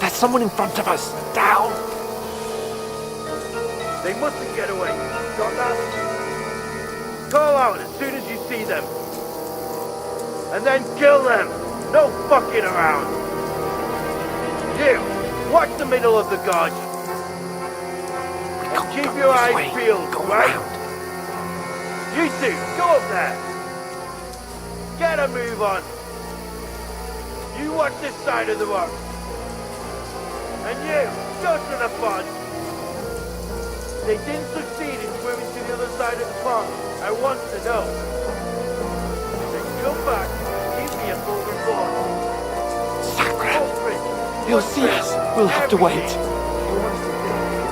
There's someone in front of us. Down. They mustn't get away. Got that? Call out as soon as you see them. And then kill them. No fucking around. You, watch the middle of the gorge. And keep your eyes peeled, right? You two, go up there. Get a move on. You watch this side of the rock. And you, go to the pond. They didn't succeed in swimming to the other side of the pond. I want to know. Then come back and give me a full report. Sacred! He'll see us. We'll have to wait.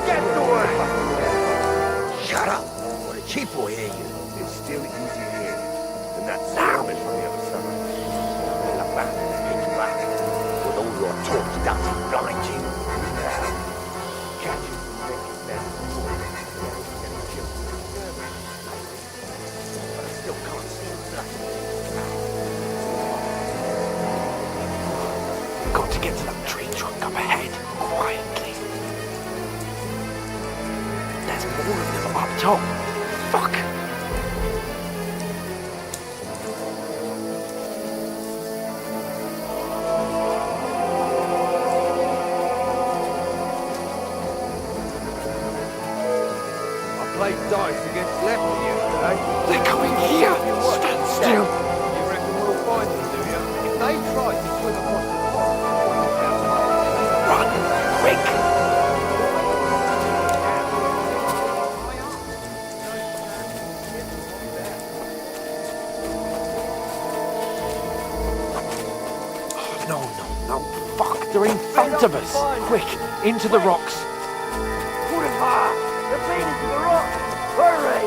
Get to work! Shut up! Or the chief will hear you. It's still easy here. And that sound is from the other side. They'll abandon and hit you back. With all your talk, that's blind you. Now, catch you from making them before you get killed. But I still can't see nothing. We've got to get to that tree trunk up ahead, quietly. There's more of them up top. Fuck! Played dice against lefty yesterday. They're coming here! Stand still! You reckon we'll find them, do you? If they try to swim across the pond, Run! Quick! No, fuck, they're in front of us! Quick, into the rocks! put him hard. They're bleeding to the rock. Hurry!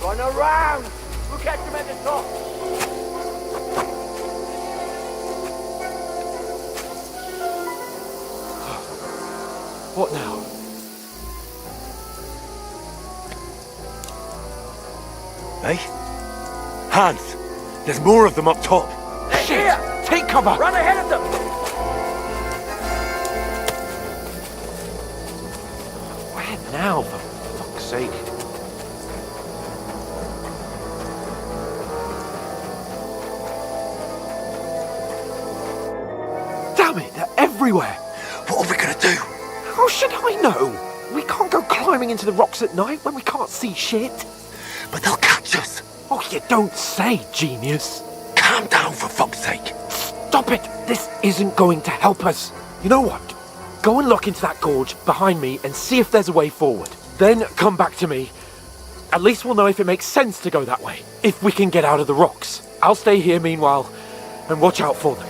Run around. We'll catch them at the top. What now? Hey? Hans! There's more of them up top! Shit! Here. Take cover! Run ahead of them. Where now, for fuck's sake? Damn it, they're everywhere! What are we gonna do? How should I know? We can't go climbing into the rocks at night when we can't see shit. But they'll catch us! Oh, you don't say, genius. Calm down, for fuck's sake! Stop it! This isn't going to help us. You know what? Go and look into that gorge behind me and see if there's a way forward. Then come back to me. At least we'll know if it makes sense to go that way. If we can get out of the rocks. I'll stay here meanwhile and watch out for them.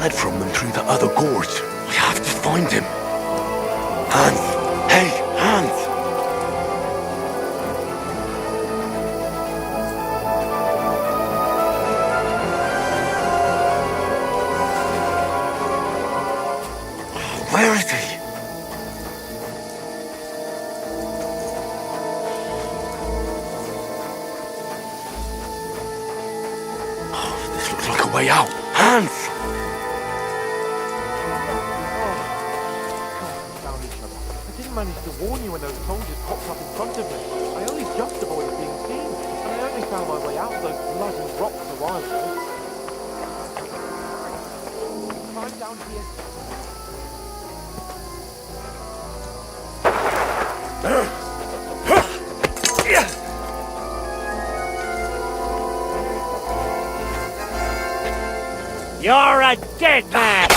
Fled from them through the other gorge. We have to find him. Hans! Hey, Hans! Where is he? Oh, this looks like a way out. Hans! Managed to warn you when those soldiers popped up in front of me. I only just avoided being seen, and I only found my way out of those bloody rocks a while ago. Climb down here. You're a dead man!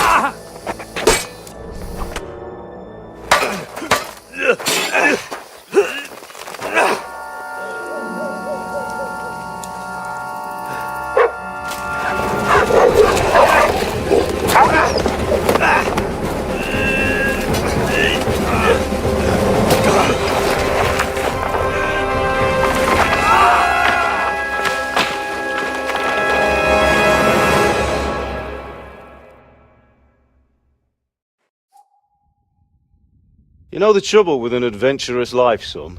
You know the trouble with an adventurous life, son?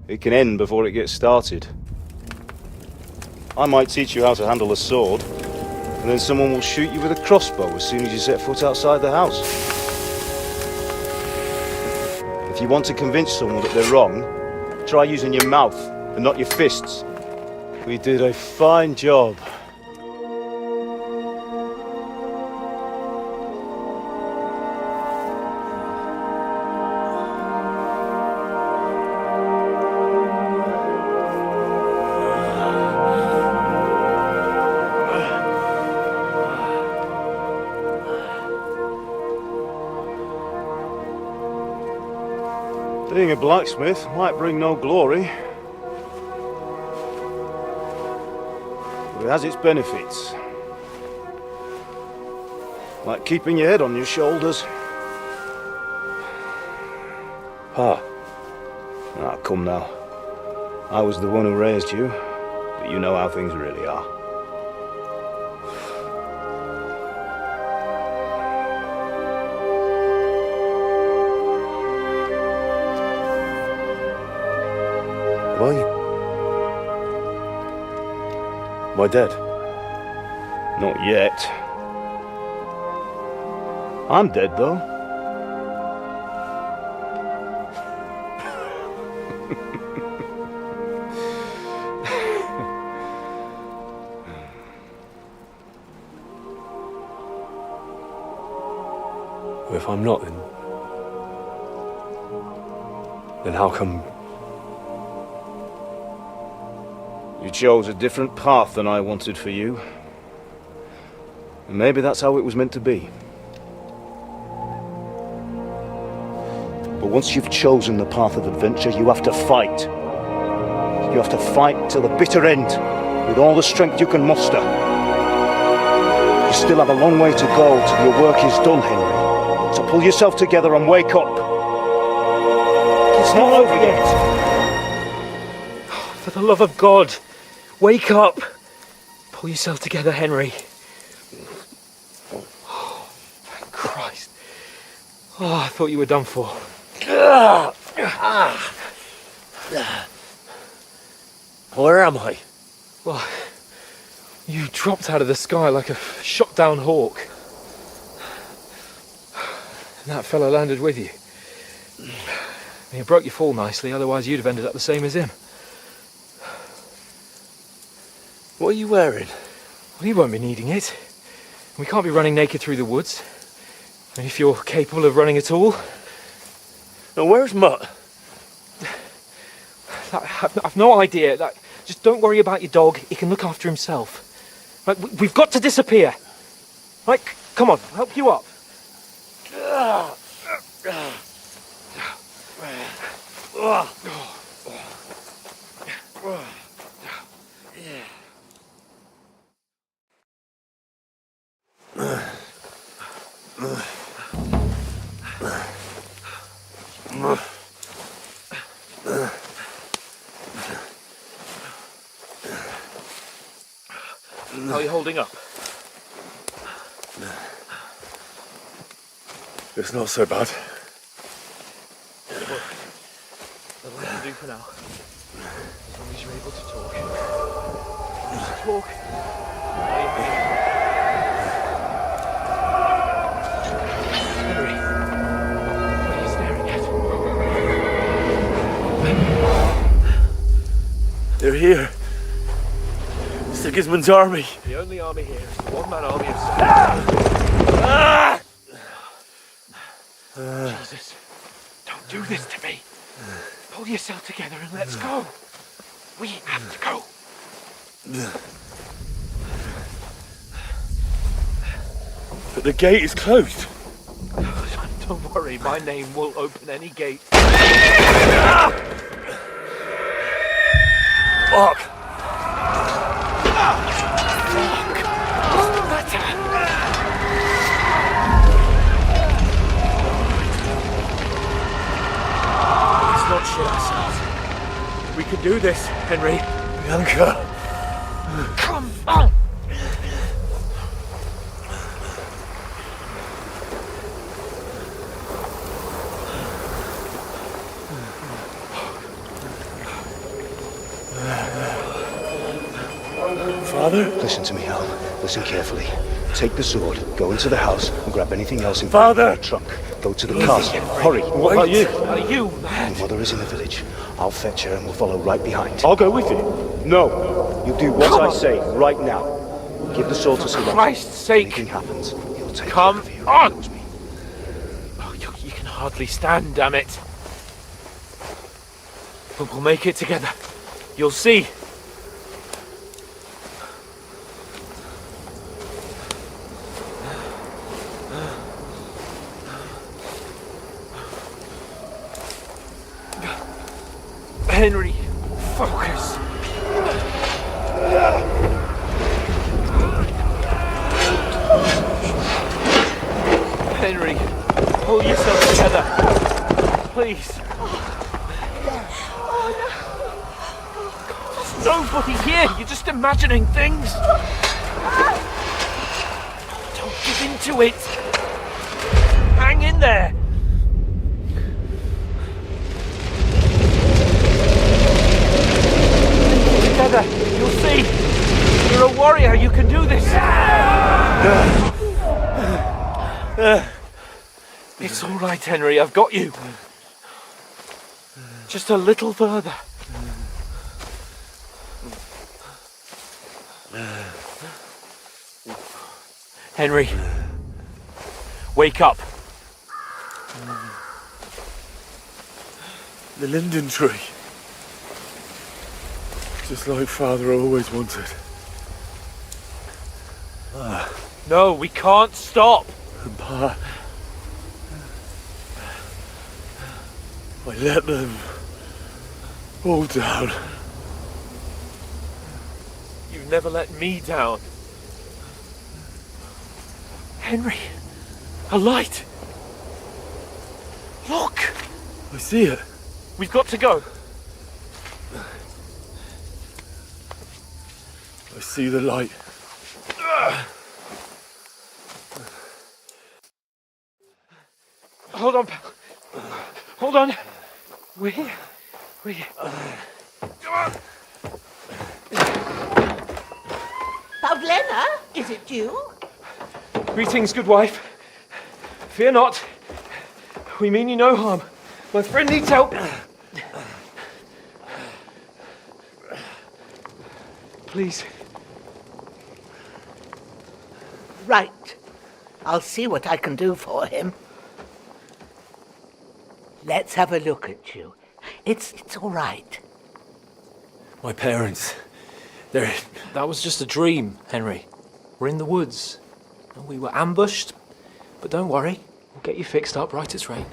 It can end before it gets started. I might teach you how to handle a sword, and then someone will shoot you with a crossbow as soon as you set foot outside the house. If you want to convince someone that they're wrong, try using your mouth and not your fists. We did a fine job. Being a blacksmith might bring no glory, but it has its benefits. Like keeping your head on your shoulders. Pa. Ah, come now. I was the one who raised you, but you know how things really are. Why? Am I dead? Not yet. I'm dead, though. If I'm not, then how come... You chose a different path than I wanted for you. And maybe that's how it was meant to be. But once you've chosen the path of adventure, you have to fight. You have to fight till the bitter end, with all the strength you can muster. You still have a long way to go till your work is done, Henry. So pull yourself together and wake up. It's not over yet. For the love of God, wake up! Pull yourself together, Henry. Oh, thank Christ. Oh, I thought you were done for. Where am I? Well, you dropped out of the sky like a shot-down hawk. And that fella landed with you. You broke your fall nicely, otherwise you'd have ended up the same as him. What are you wearing? Well, he won't be needing it. We can't be running naked through the woods. And if you're capable of running at all... Now, where's Mutt? I've no idea. Just don't worry about your dog. He can look after himself. We've got to disappear. Right, come on, I'll help you up. How are you holding up? It's not so bad. That'll have to do for now. As long as you're able to talk. Just talk. Henry, what are you staring at? They're here. Sigismund's army. The only army here is the one-man army of Jesus, don't do this to me. Pull yourself together and let's go. We have to go. But the gate is closed. Don't worry, my name will open any gate. Fuck. Not shit ourselves. We can do this, Henry. Bianca. Come on! Father? Listen to me, Hal. Listen carefully. Take the sword, go into the house, and grab anything else in Father! the trunk. Go to the castle. Hurry. What about you? Are you mad? Your mother is in the village. I'll fetch her and we'll follow right behind. I'll go with you. No! You do what I say right now. Give the sword to Sylvester. Christ's sake. Anything happens, he'll take Come care of you. on. He knows me. Oh, you can hardly stand, damn it. But we'll make it together. You'll see. Henry, focus. Henry, pull yourself together. Please. There's nobody here. You're just imagining things. Don't give in to it. Hang in there. Together, you'll see. You're a warrior. You can do this. It's all right, Henry. I've got you. Just a little further. Henry, wake up. The linden tree. Just like Father always wanted. No, we can't stop. And Pa... I let them all down. You've never let me down. Henry, a light. Look, I see it. we've got to go. I see the light. Hold on, pal. Hold on. We're here. We're here. Come on. Pavlena, is it you? Greetings, good wife. Fear not. We mean you no harm. My friend needs help. Please. Right. I'll see what I can do for him. Let's have a look at you. It's all right. My parents, they're... That was just a dream, Henry. We're in the woods. And we were ambushed. But don't worry, we'll get you fixed up right as rain.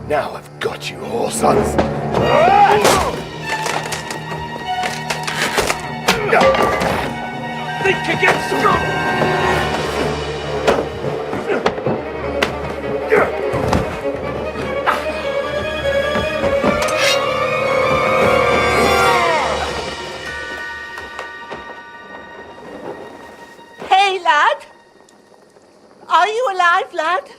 Now I've got you, whore sons. Think again, strong! Hey, lad! Are you alive, lad?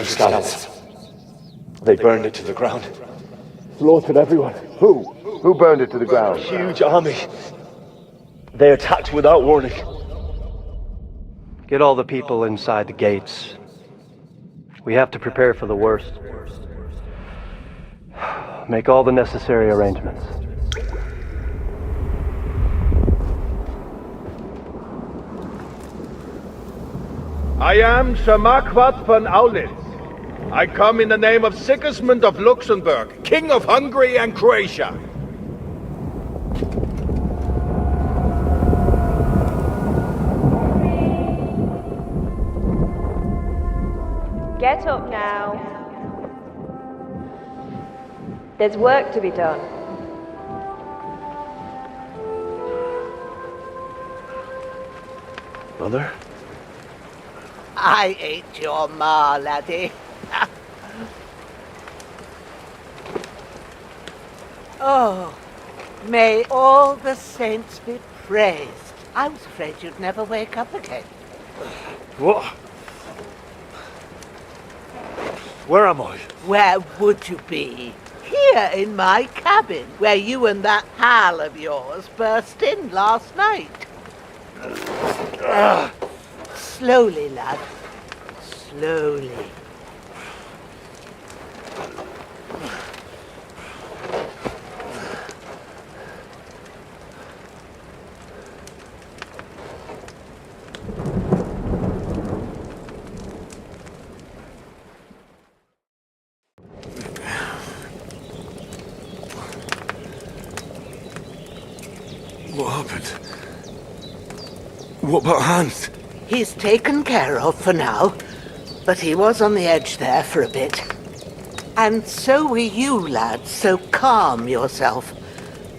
Scallops. They burned it to the ground. Slaughtered everyone. Who? Who burned it to the ground? Huge army. They attacked without warning. Get all the people inside the gates. We have to prepare for the worst. Make all the necessary arrangements. I am Sir Marquardt von Aulitz. I come in the name of Sigismund of Luxembourg, King of Hungary and Croatia. Get up now. There's work to be done. Mother? I ain't your ma, laddie. Oh, may all the saints be praised. I was afraid you'd never wake up again. What? Where am I? Where would you be? Here in my cabin, where you and that pal of yours burst in last night. Slowly, lad. Slowly. What happened? What about Hans? He's taken care of for now, but he was on the edge there for a bit. And so were you, lad, so calm yourself.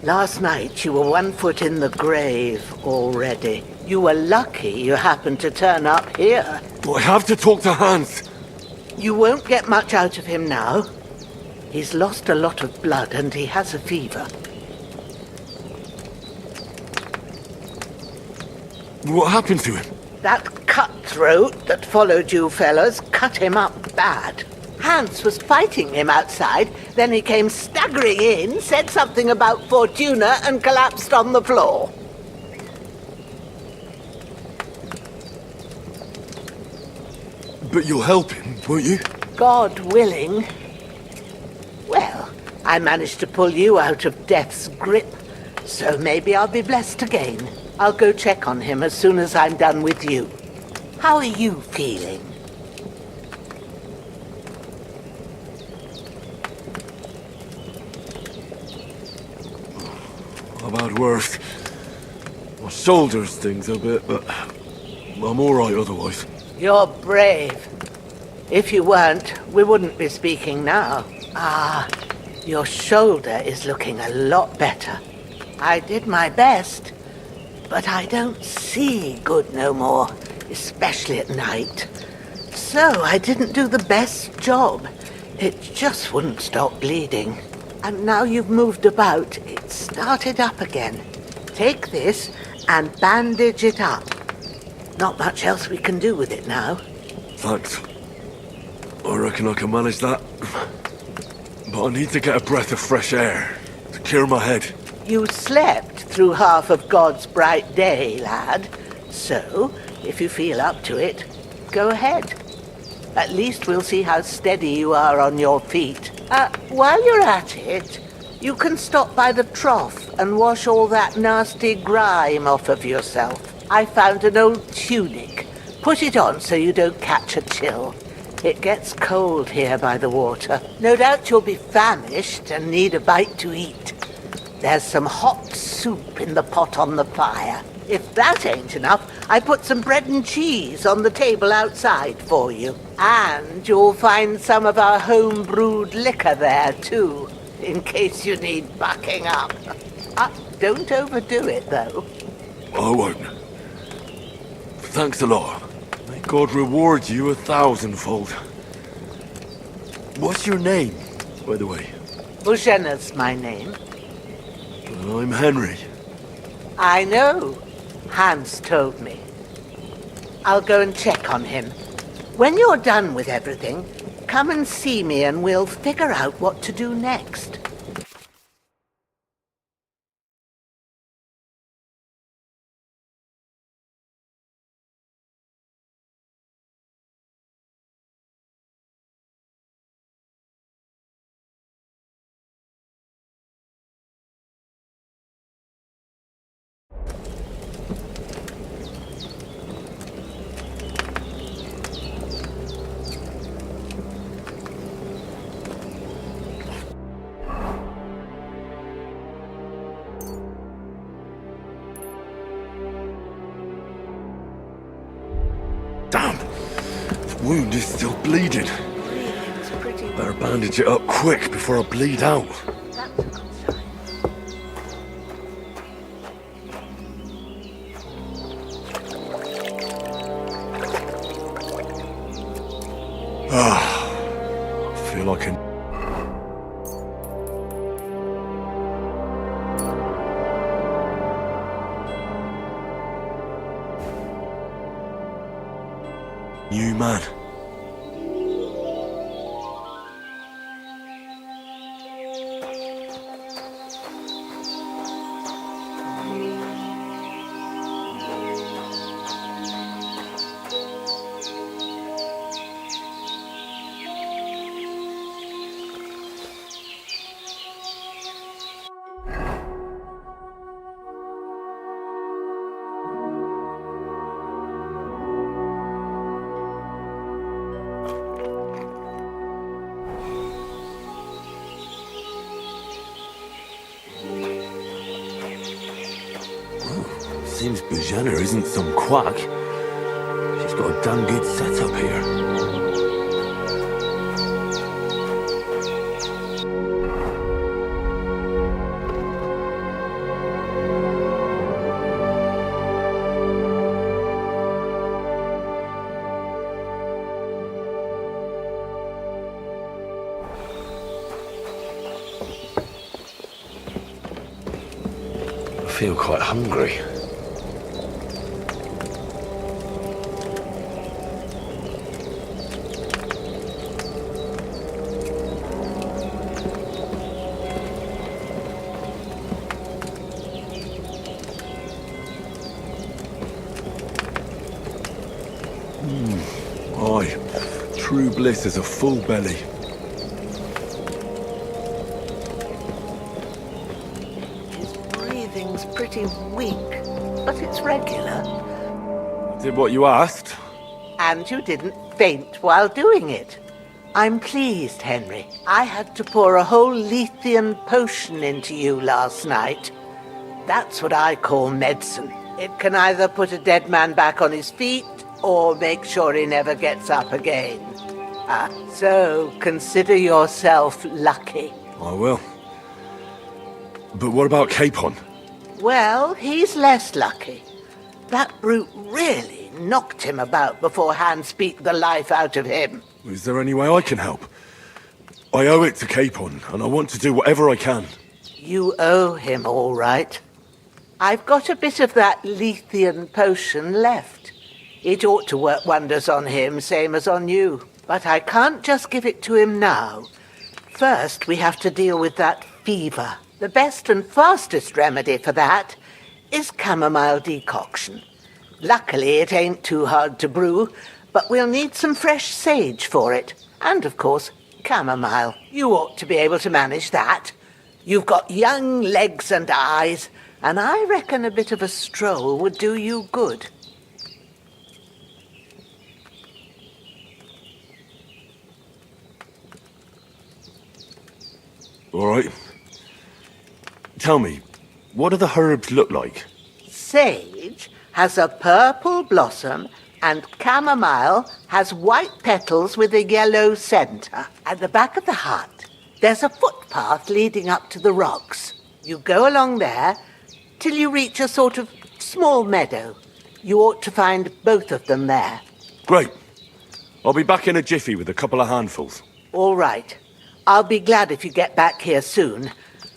Last night you were 1 foot in the grave already. You were lucky you happened to turn up here. I have to talk to Hans. You won't get much out of him now. He's lost a lot of blood and he has a fever. What happened to him? That cutthroat that followed you fellas cut him up bad. Hans was fighting him outside, then he came staggering in, said something about Fortuna and collapsed on the floor. But you'll help him, won't you? God willing. Well, I managed to pull you out of death's grip, so maybe I'll be blessed again. I'll go check on him as soon as I'm done with you. How are you feeling? I've had worse. My shoulder stings a bit, but I'm alright otherwise. You're brave. If you weren't, we wouldn't be speaking now. Ah, your shoulder is looking a lot better. I did my best, but I don't see good no more, especially at night. So I didn't do the best job. It just wouldn't stop bleeding. And now you've moved about, it started up again. Take this and bandage it up. Not much else we can do with it now. Thanks. I reckon I can manage that. But I need to get a breath of fresh air to clear my head. You slept through half of God's bright day, lad. So, if you feel up to it, go ahead. At least we'll see how steady you are on your feet. While you're at it, you can stop by the trough and wash all that nasty grime off of yourself. I found an old tunic. Put it on so you don't catch a chill. It gets cold here by the water. No doubt you'll be famished and need a bite to eat. There's some hot soup in the pot on the fire. If that ain't enough, I put some bread and cheese on the table outside for you. And you'll find some of our home-brewed liquor there, too, in case you need bucking up. Don't overdo it, though. I won't. Thanks a lot. May God reward you 1,000-fold. What's your name, by the way? Bushena's my name. I'm Henry. I know. Hans told me. I'll go and check on him. When you're done with everything, come and see me and we'll figure out what to do next. wound is still bleeding. Breathing's pretty Better bandage it up quick before I bleed out. That's a good sign. I feel like an... new man. Seems Bujana isn't some quack. She's got a damn good setup here. I feel quite hungry. Aye, true bliss is a full belly. His breathing's pretty weak, but it's regular. I did what you asked. And you didn't faint while doing it. I'm pleased, Henry. I had to pour a whole Lethean potion into you last night. That's what I call medicine. It can either put a dead man back on his feet or make sure he never gets up again. So consider yourself lucky. I will. But what about Capon? Well, he's less lucky. That brute really knocked him about before hands beat the life out of him. Is there any way I can help? I owe it to Capon, and I want to do whatever I can. You owe him, all right. I've got a bit of that Lethean potion left. It ought to work wonders on him, same as on you. But I can't just give it to him now. First, we have to deal with that fever. The best and fastest remedy for that is chamomile decoction. Luckily, it ain't too hard to brew, but we'll need some fresh sage for it. And, of course, chamomile. You ought to be able to manage that. You've got young legs and eyes, and I reckon a bit of a stroll would do you good. All right. Tell me, what do the herbs look like? Sage has a purple blossom and chamomile has white petals with a yellow centre. At the back of the hut, there's a footpath leading up to the rocks. You go along there till you reach a sort of small meadow. You ought to find both of them there. Great. I'll be back in a jiffy with a couple of handfuls. All right. I'll be glad if you get back here soon.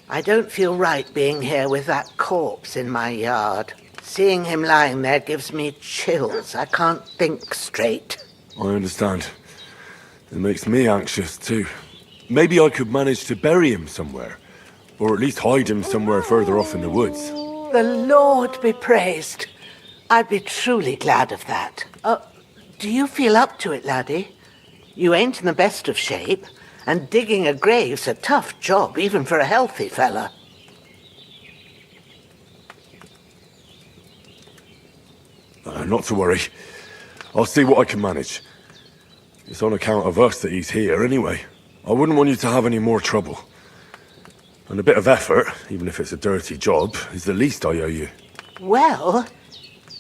I don't feel right being here with that corpse in my yard. Seeing him lying there gives me chills. I can't think straight. I understand. It makes me anxious too. Maybe I could manage to bury him somewhere. Or at least hide him somewhere further off in the woods. The Lord be praised. I'd be truly glad of that. Do you feel up to it, laddie? You ain't in the best of shape, and digging a grave's a tough job, even for a healthy fella. Not to worry. I'll see what I can manage. It's on account of us that he's here anyway. I wouldn't want you to have any more trouble. And a bit of effort, even if it's a dirty job, is the least I owe you. Well,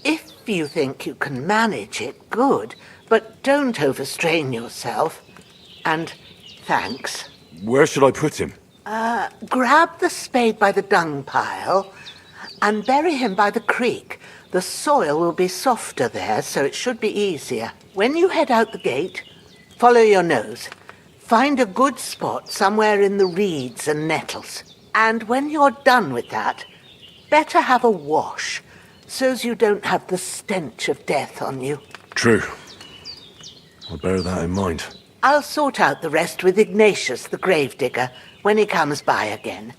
if you think you can manage it, good. But don't overstrain yourself. And thanks. Where should I put him? Grab the spade by the dung pile and bury him by the creek. The soil will be softer there, so it should be easier. When you head out the gate, follow your nose. Find a good spot somewhere in the reeds and nettles. And when you're done with that, better have a wash, so's you don't have the stench of death on you. True. I'll bear that in mind. I'll sort out the rest with Ignatius, the gravedigger, when he comes by again,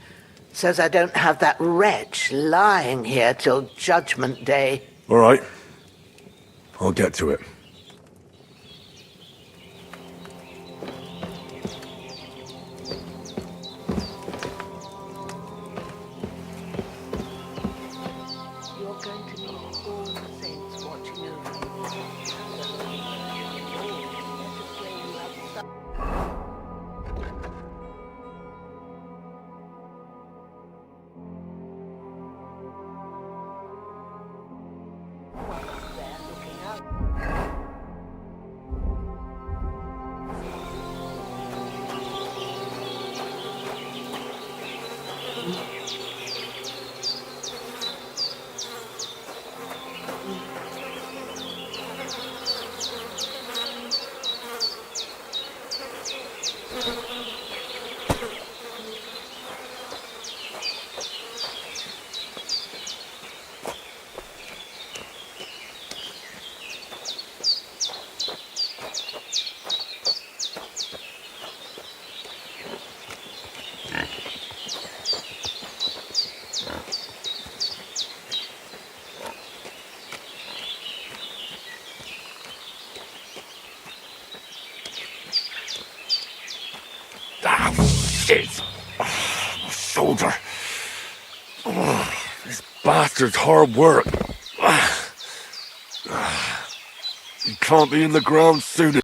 so's I don't have that wretch lying here till Judgment Day. All right. I'll get to it. You're going to need all the saints watching over you. Shit! My shoulder. This bastard's hard work. He can't be in the ground soon.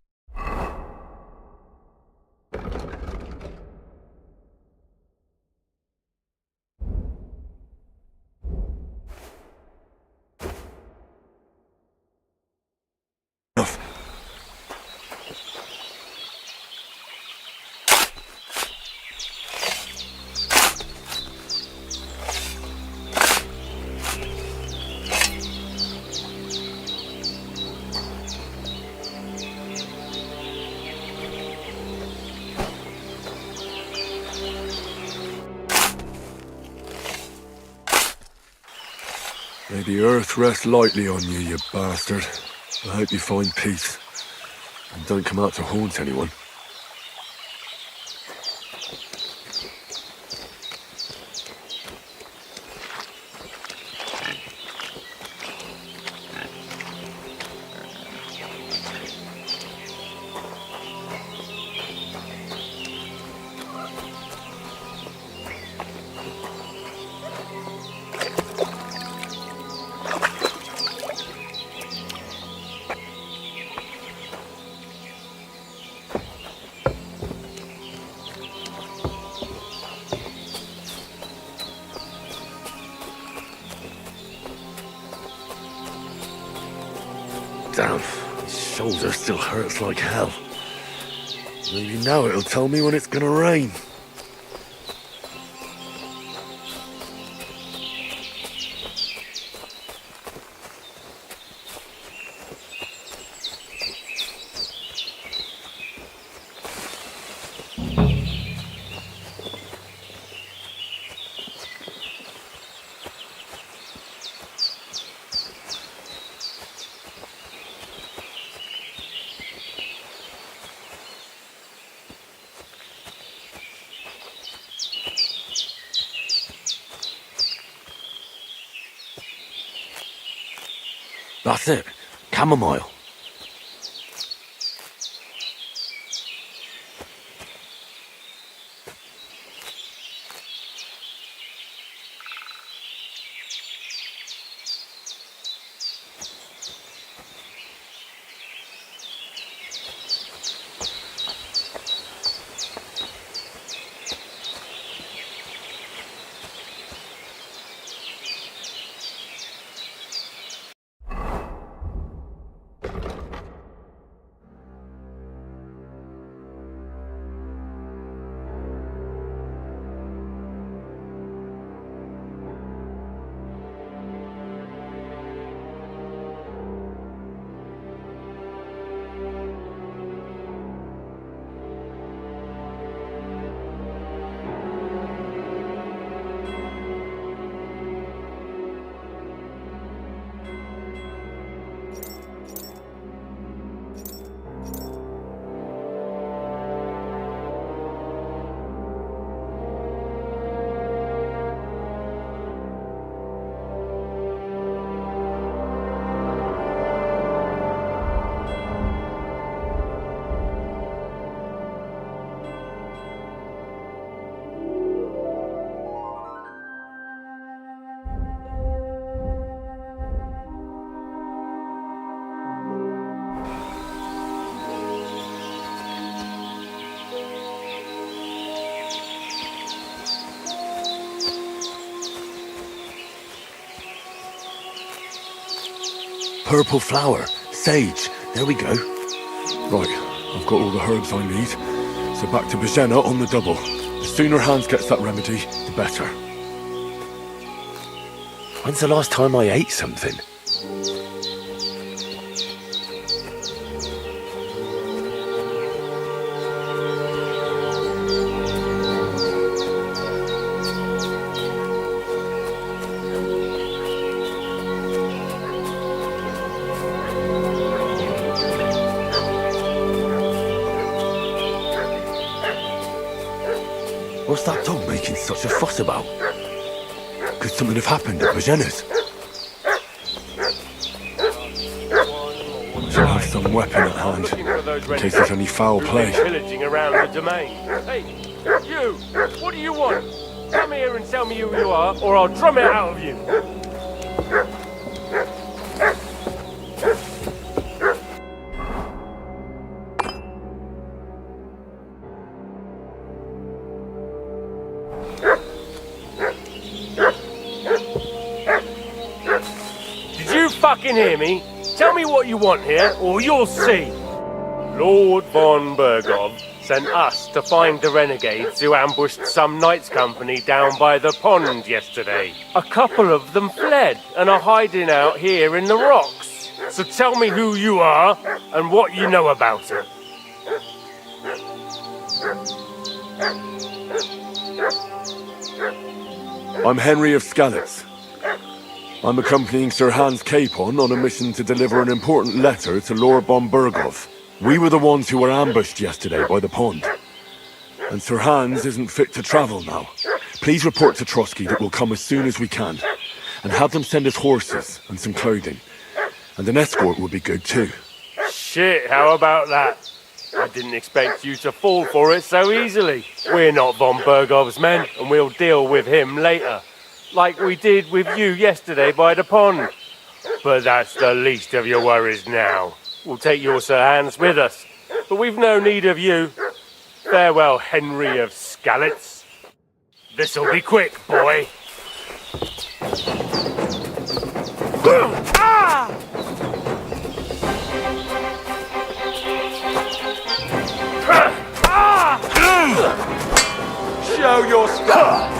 Enough. May the earth rest lightly on you, you bastard. I hope you find peace. And don't come out to haunt anyone. Damn, his shoulder still hurts like hell. Maybe now it'll tell me when it's gonna rain. That's it. Chamomile. purple flower. Sage. There we go. Right, I've got all the herbs I need. So back to Bajena on the double. The sooner Hans gets that remedy, the better. When's the last time I ate something? What's that dog making such a fuss about? Could something have happened at Bajena's? I should have some weapon at hand, in case there's any foul play. Pillaging around the domain. Hey, you! What do you want? Come here and tell me who you are, or I'll drum it out of you. Fucking hear me? Tell me what you want here, or you'll see. Lord von Bergov sent us to find the renegades who ambushed some knights' company down by the pond yesterday. A couple of them fled and are hiding out here in the rocks. So tell me who you are and what you know about it. I'm Henry of Skalitz. I'm accompanying Sir Hans Capon on a mission to deliver an important letter to Lord von Bergov. We were the ones who were ambushed yesterday by the pond. And Sir Hans isn't fit to travel now. Please report to Trotsky that we'll come as soon as we can. And have them send us horses and some clothing. And an escort would be good too. Shit, how about that? I didn't expect you to fall for it so easily. We're not von Bergov's men, and we'll deal with him later. Like we did with you yesterday by the pond. But that's the least of your worries now. We'll take your Sir Hans with us, but we've no need of you. Farewell, Henry of Skalitz. This'll be quick, boy. Ah! Show your stuff.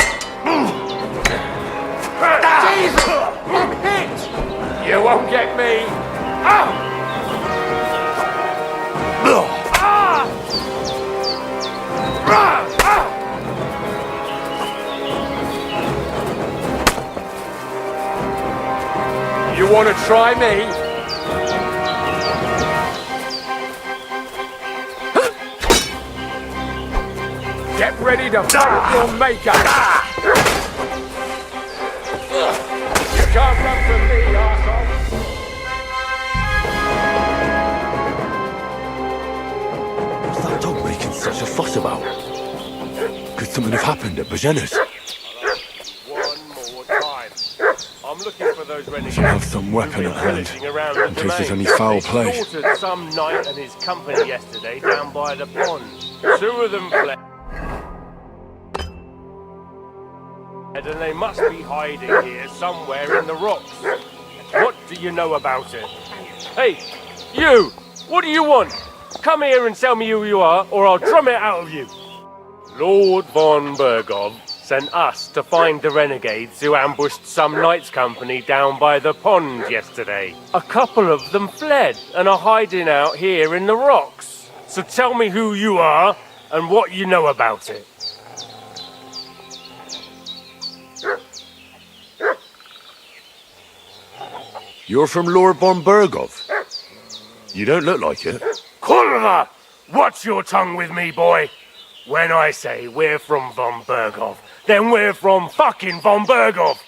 Jesus! I'm hit! You won't get me! Ah! Ah! Ah! You want to try me? Get ready to fight your maker! Can't run from me, arsehole! What's that dog making such a fuss about? Could something have happened at Bajena's? One more time. I'm looking for those renegades. I should have some weapon at hand, in case there's any foul play. They slaughtered some knight and his company yesterday down by the pond. 2 of them fled. And they must be hiding here somewhere in the rocks. What do you know about it? Hey, you! What do you want? Come here and tell me who you are, or I'll drum it out of you. Lord von Bergov sent us to find the renegades who ambushed some knights' company down by the pond yesterday. A couple of them fled and are hiding out here in the rocks. So tell me who you are and what you know about it. You're from Lord von Bergov? You don't look like it. Kurva! Watch your tongue with me, boy. When I say we're from von Bergov, then we're from fucking von Bergov.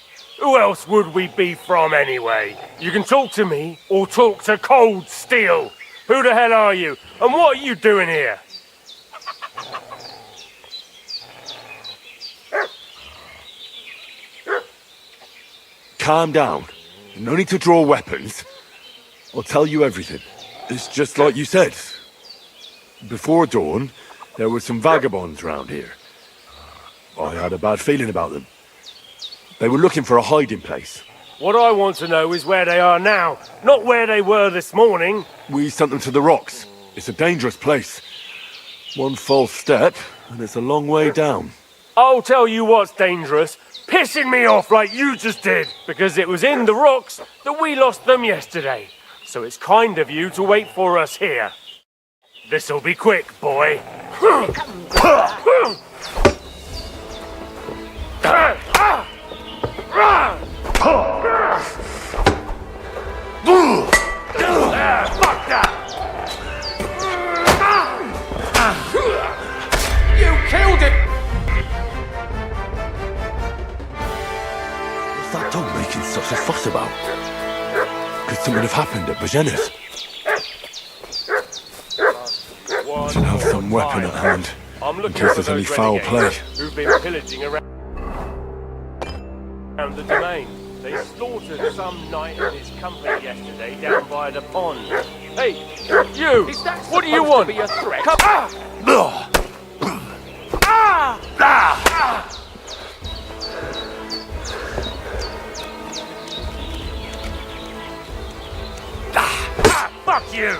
Who else would we be from anyway? You can talk to me or talk to Cold Steel. Who the hell are you? And what are you doing here? Calm down. No need to draw weapons. I'll tell you everything. It's just like you said. Before dawn, there were some vagabonds round here. I had a bad feeling about them. They were looking for a hiding place. What I want to know is where they are now, not where they were this morning. We sent them to the rocks. It's a dangerous place. One false step, and it's a long way down. I'll tell you what's dangerous. Pissing me off like you just did. Because it was in the rocks that we lost them yesterday. So it's kind of you to wait for us here. This'll be quick, boy. Fuck that! You killed it! What's that dog making such a fuss about? Could something have happened at Bajena's? Should have some weapon at hand, in case there's any foul play. Who've been pillaging around the domain. They slaughtered some knight and his company yesterday down by the pond. Hey, you! What do you want? Be a threat? Come fuck you!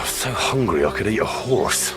So hungry I could eat a horse.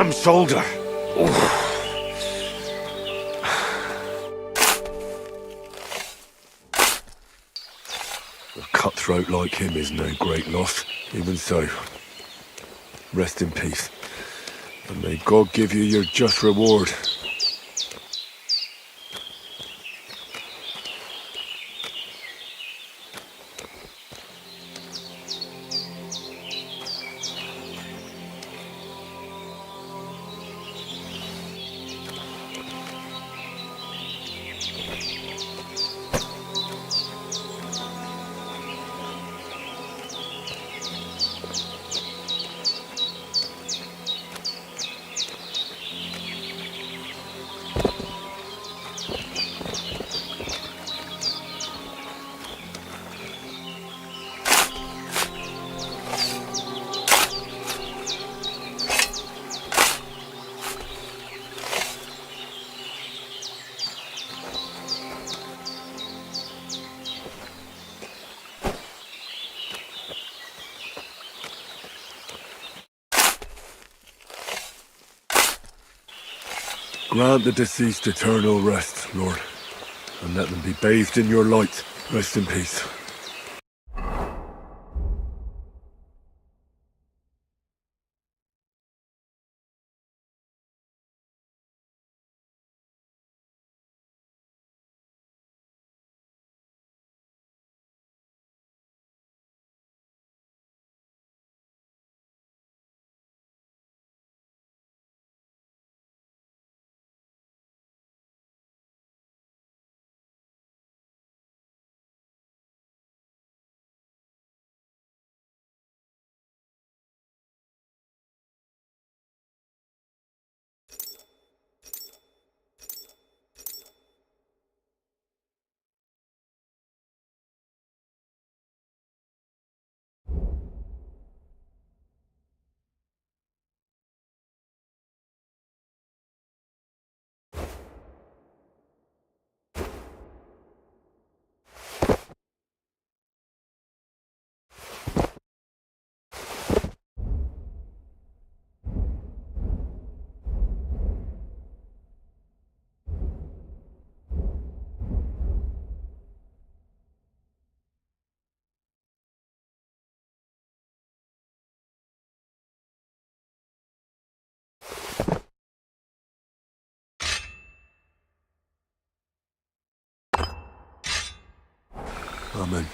damn shoulder. A cutthroat like him is no great loss. Even so, rest in peace. And may God give you your just reward. Grant the deceased eternal rest, Lord, and let them be bathed in your light. Rest in peace. Amen.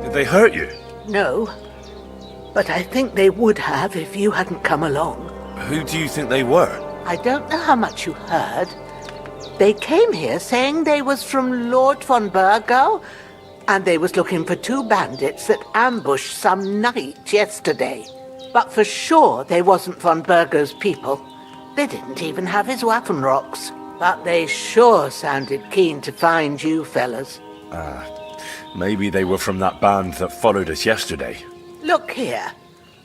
Did they hurt you? No, but I think they would have if you hadn't come along. Who do you think they were? I don't know how much you heard. They came here saying they was from Lord von Burgo, and they was looking for two bandits that ambushed some knight yesterday. But for sure they wasn't von Burgo's people. They didn't even have his Waffenrocks. But they sure sounded keen to find you fellas. Maybe they were from that band that followed us yesterday. Look here.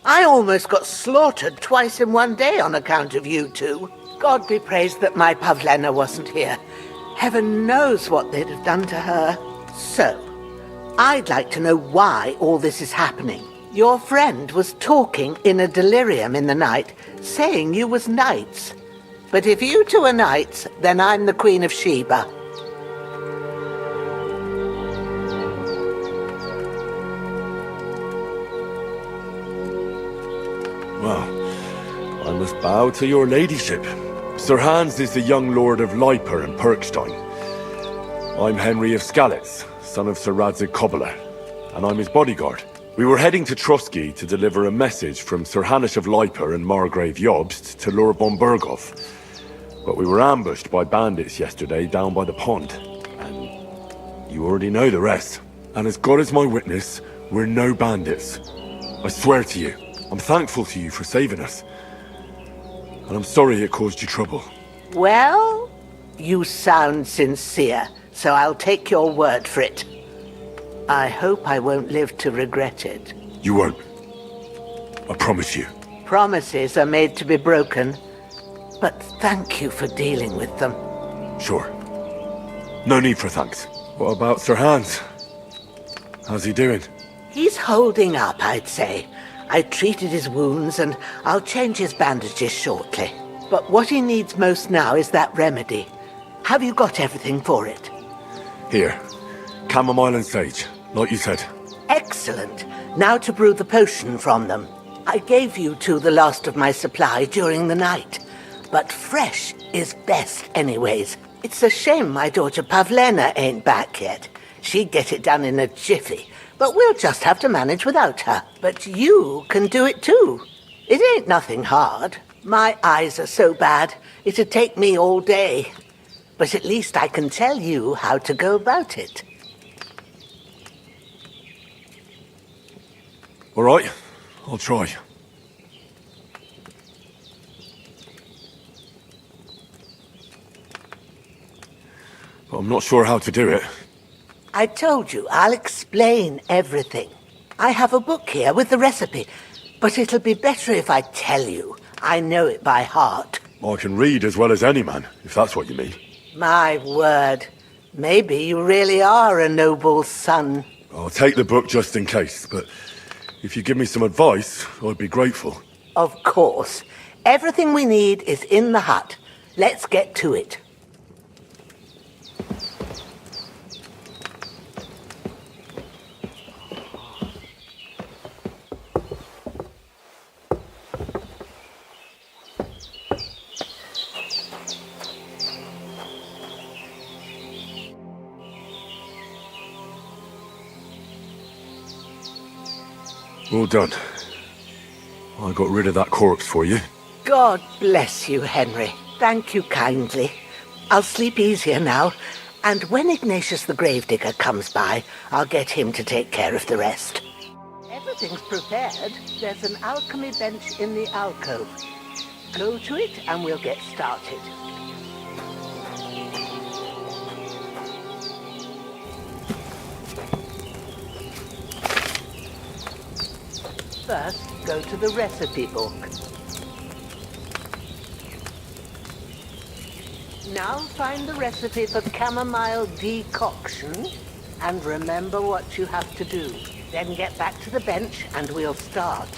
I almost got slaughtered twice in one day on account of you two. God be praised that my Pavlena wasn't here. Heaven knows what they'd have done to her. So, I'd like to know why all this is happening. Your friend was talking in a delirium in the night, saying you was knights. But if you two are knights, then I'm the Queen of Sheba. Well, I must bow to your ladyship. Sir Hans is the young lord of Leiper and Perkstein. I'm Henry of Skalitz, son of Sir Radzig Kobyla, and I'm his bodyguard. We were heading to Trusky to deliver a message from Sir Hanush of Leiper and Margrave Jobst to Lord von Burgov. But we were ambushed by bandits yesterday down by the pond. And you already know the rest. And as God is my witness, we're no bandits. I swear to you. I'm thankful to you for saving us. And I'm sorry it caused you trouble. Well, you sound sincere, so I'll take your word for it. I hope I won't live to regret it. You won't. I promise you. Promises are made to be broken, but thank you for dealing with them. Sure. No need for thanks. What about Sir Hans? How's he doing? He's holding up, I'd say. I treated his wounds and I'll change his bandages shortly. But what he needs most now is that remedy. Have you got everything for it? Here. Chamomile and sage, like you said. Excellent. Now to brew the potion from them. I gave you two the last of my supply during the night. But fresh is best anyways. It's a shame my daughter Pavlena ain't back yet. She'd get it done in a jiffy. But we'll just have to manage without her. But you can do it too. It ain't nothing hard. My eyes are so bad, it'd take me all day. But at least I can tell you how to go about it. All right, I'll try. But I'm not sure how to do it. I told you, I'll explain everything. I have a book here with the recipe, but it'll be better if I tell you. I know it by heart. I can read as well as any man, if that's what you mean. My word. Maybe you really are a noble son. I'll take the book just in case, but if you give me some advice, I'd be grateful. Of course. Everything we need is in the hut. Let's get to it. Well done. I got rid of that corpse for you. God bless you, Henry. Thank you kindly. I'll sleep easier now, and when Ignatius the Gravedigger comes by, I'll get him to take care of the rest. Everything's prepared. There's an alchemy bench in the alcove. Go to it and we'll get started. First, go to the recipe book. Now find the recipe for chamomile decoction and remember what you have to do. Then get back to the bench and we'll start.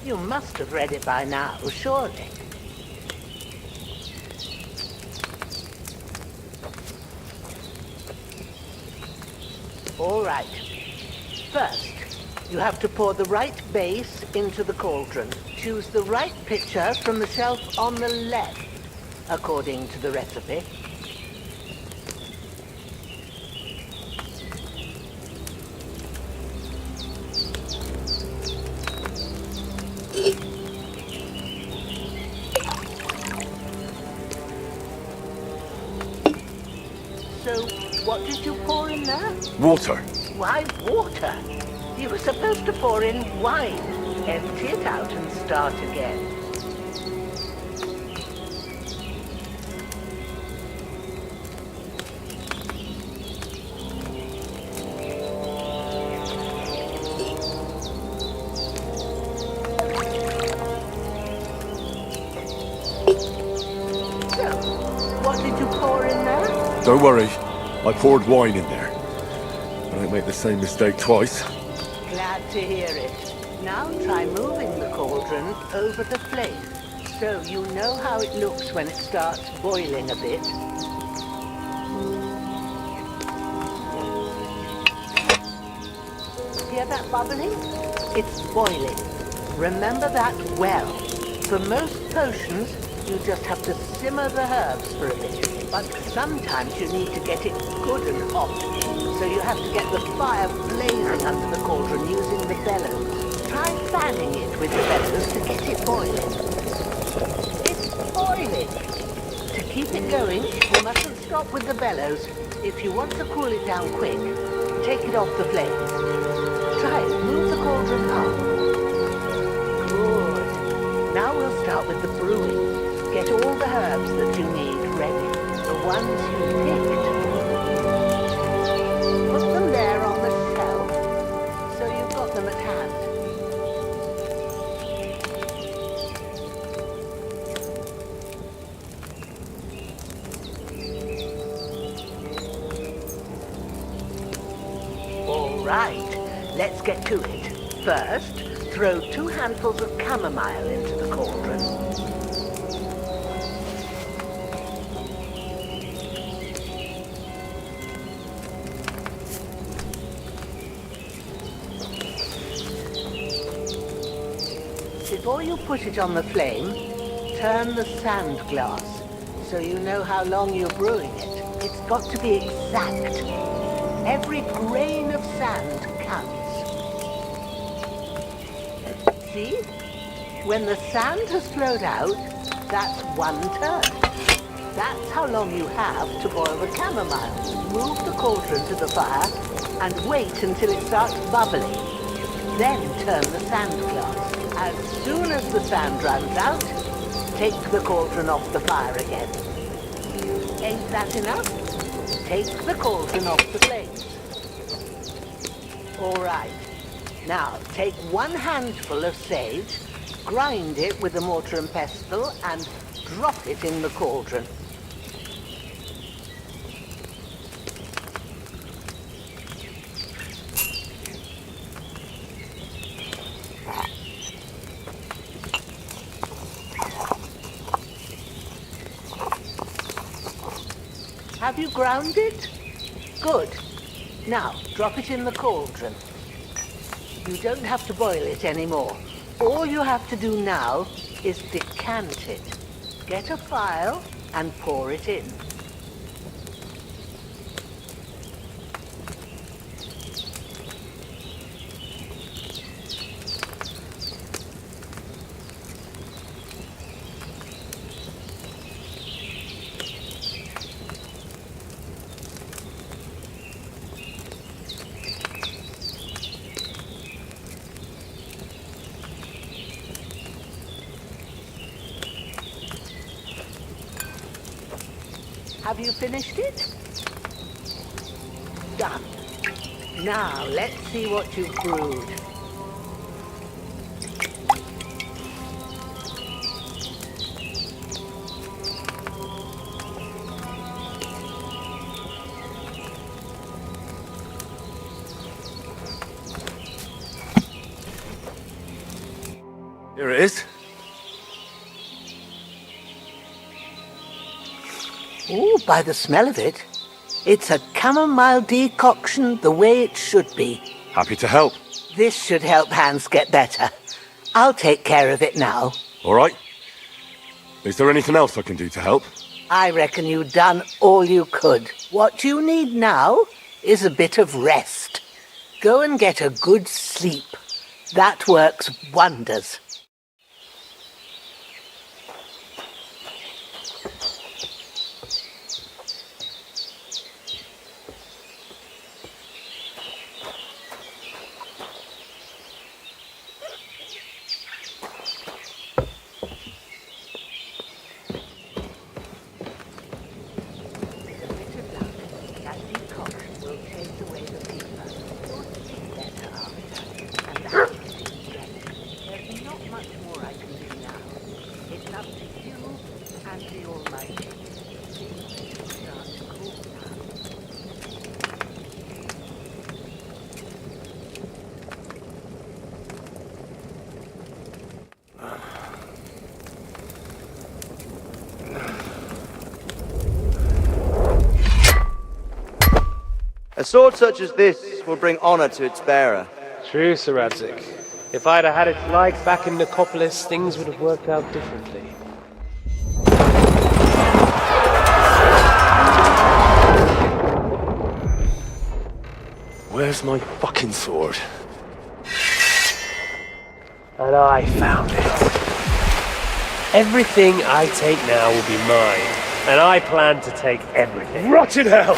You must have read it by now, surely. All right. First, you have to pour the right base into the cauldron. Choose the right pitcher from the shelf on the left, according to the recipe. So, what did you pour in there? Water. Why water? You were supposed to pour in wine. Empty it out and start again. So, what did you pour in there? Don't worry, I poured wine in there. I don't make the same mistake twice. Glad to hear it. Now try moving the cauldron over the flame. So you know how it looks when it starts boiling a bit? Hear that bubbling? It's boiling. Remember that well. For most potions, you just have to simmer the herbs for a bit. But sometimes you need to get it good and hot. So you have to get the fire blazing under the cauldron using the bellows. Try fanning it with the bellows to get it boiling. It's boiling. To keep it going, you mustn't stop with the bellows. If you want to cool it down quick, take it off the flames. Try it. Move the cauldron up. Good. Now we'll start with the brewing. Get all the herbs that you need ready. The ones you picked. Put them there on the shelf, so you've got them at hand. All right, let's get to it. First, throw 2 handfuls of chamomile into the cauldron. Before you put it on the flame, turn the sand glass so you know how long you're brewing it. It's got to be exact. Every grain of sand counts. See? When the sand has flowed out, that's 1 turn. That's how long you have to boil the chamomile. Move the cauldron to the fire and wait until it starts bubbling. Then turn the sand glass. As soon as the sand runs out, take the cauldron off the fire again. Ain't that enough? Take the cauldron off the flames. All right. Now, take 1 handful of sage, grind it with a mortar and pestle, and drop it in the cauldron. Have you ground it? Good. Now, drop it in the cauldron. You don't have to boil it anymore. All you have to do now is decant it. Get a phial and pour it in. Have you finished it? Done. Now, let's see what you've brewed. Here it is. Ooh, by the smell of it, it's a chamomile decoction the way it should be. Happy to help. This should help Hans get better. I'll take care of it now. All right. Is there anything else I can do to help? I reckon you've done all you could. What you need now is a bit of rest. Go and get a good sleep. That works wonders. Not A sword such as this will bring honor to its bearer. True, Sir Radzik. If I'd have had its like back in Nicopolis, things would have worked out differently. Where's my fucking sword? And I found it. Everything I take now will be mine, and I plan to take everything. Rotted hell!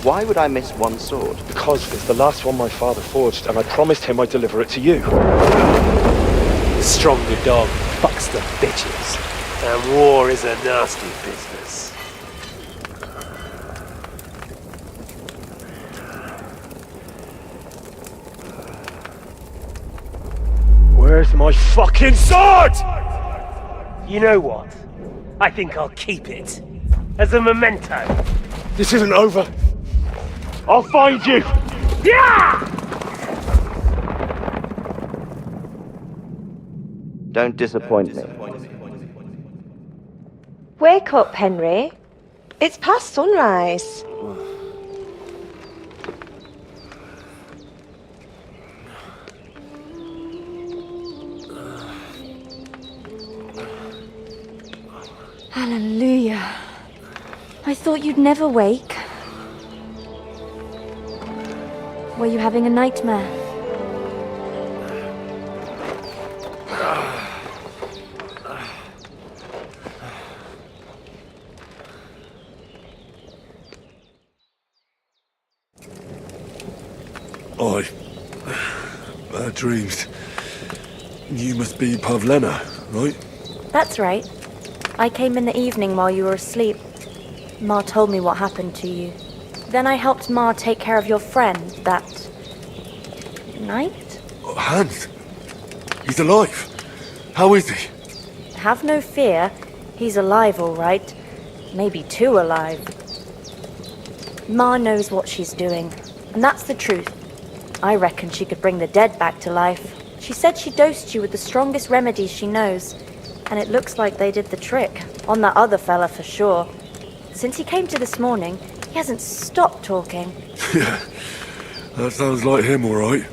Why would I miss one sword? Because it's the last one my father forged, and I promised him I'd deliver it to you. The stronger dog fucks the bitches, and war is a nasty business. Where's my fucking sword? You know what? I think I'll keep it. As a memento. This isn't over. I'll find you! Yeah! Don't disappoint me. Wake up, Henry. It's past sunrise. Hallelujah. I thought you'd never wake. Were you having a nightmare? Bad dreams. You must be Pavlena, right? That's right. I came in the evening while you were asleep. Ma told me what happened to you. Then I helped Ma take care of your friend that night? Hans! He's alive! How is he? Have no fear. He's alive, all right. Maybe too alive. Ma knows what she's doing, and that's the truth. I reckon she could bring the dead back to life. She said she dosed you with the strongest remedies she knows, and it looks like they did the trick. On that other fella for sure. Since he came to this morning, he hasn't stopped talking. Yeah, that sounds like him, all right.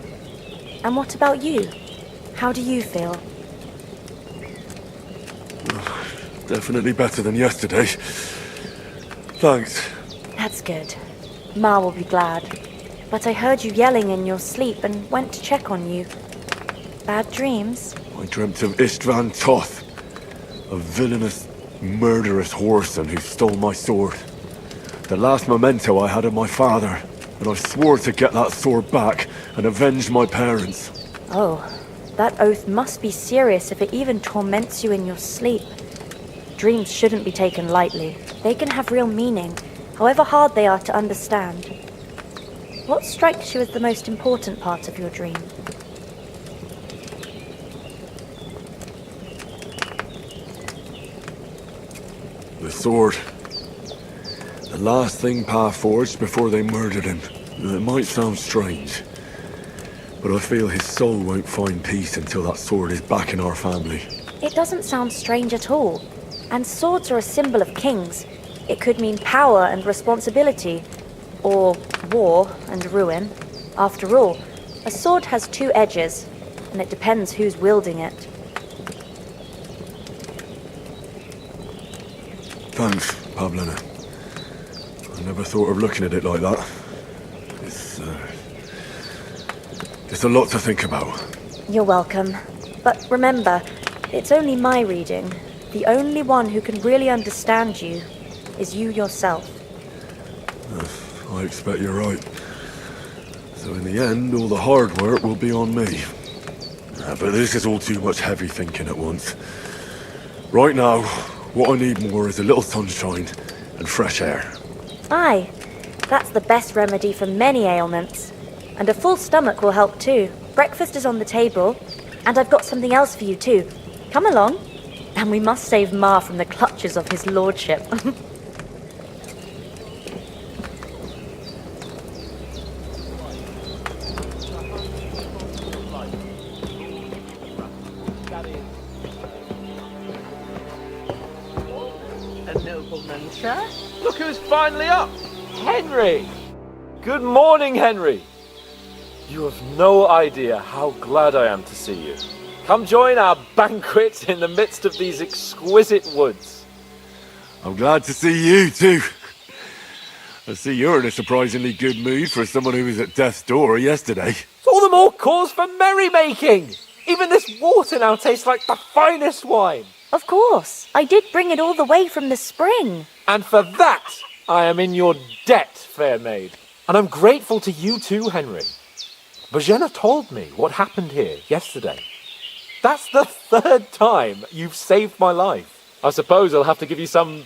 And what about you? How do you feel? Definitely better than yesterday. Thanks. That's good. Ma will be glad. But I heard you yelling in your sleep and went to check on you. Bad dreams? I dreamt of Istvan Toth, a villainous, murderous whoreson who stole my sword. The last memento I had of my father, and I swore to get that sword back and avenge my parents. Oh, that oath must be serious if it even torments you in your sleep. Dreams shouldn't be taken lightly. They can have real meaning, however hard they are to understand. What strikes you as the most important part of your dream? The sword. The last thing Pa forged before they murdered him. It might sound strange, but I feel his soul won't find peace until that sword is back in our family. It doesn't sound strange at all. And swords are a symbol of kings. It could mean power and responsibility, or war and ruin. After all, a sword has two edges, and it depends who's wielding it. Thanks, Pavlena. I never thought of looking at it like that. It's a lot to think about. You're welcome. But remember, it's only my reading. The only one who can really understand you is you yourself. I expect you're right. So in the end, all the hard work will be on me. But this is all too much heavy thinking at once. Right now, what I need more is a little sunshine and fresh air. Aye, that's the best remedy for many ailments. And a full stomach will help too. Breakfast is on the table, and I've got something else for you too. Come along. And we must save Ma from the clutches of his lordship. A nobleman, sir? Look who's finally up! Henry! Good morning, Henry! You have no idea how glad I am to see you. Come join our banquet in the midst of these exquisite woods. I'm glad to see you too. I see you're in a surprisingly good mood for someone who was at death's door yesterday. It's all the more cause for merrymaking! Even this water now tastes like the finest wine. Of course. I did bring it all the way from the spring. And for that, I am in your debt, fair maid. And I'm grateful to you too, Henry. Bojena told me what happened here yesterday. That's the third time you've saved my life. I suppose I'll have to give you some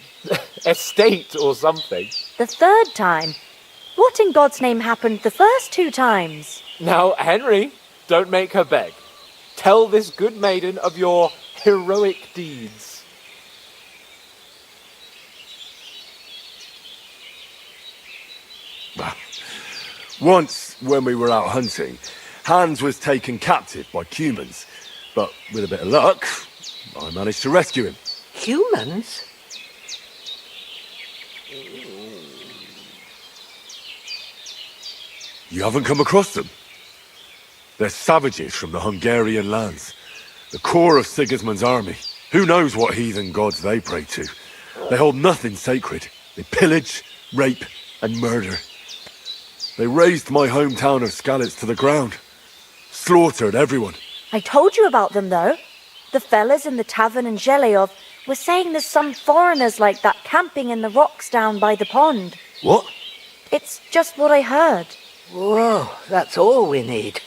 estate or something. The third time? What in God's name happened the first 2 times? Now, Henry, don't make her beg. Tell this good maiden of your heroic deeds. Once, when we were out hunting, Hans was taken captive by humans. But with a bit of luck, I managed to rescue him. Humans? You haven't come across them? They're savages from the Hungarian lands. The core of Sigismund's army. Who knows what heathen gods they pray to? They hold nothing sacred. They pillage, rape, and murder. They razed my hometown of Skalitz to the ground. Slaughtered everyone. I told you about them, though. The fellas in the tavern in Zheleov were saying there's some foreigners like that camping in the rocks down by the pond. What? It's just what I heard. Whoa, that's all we need.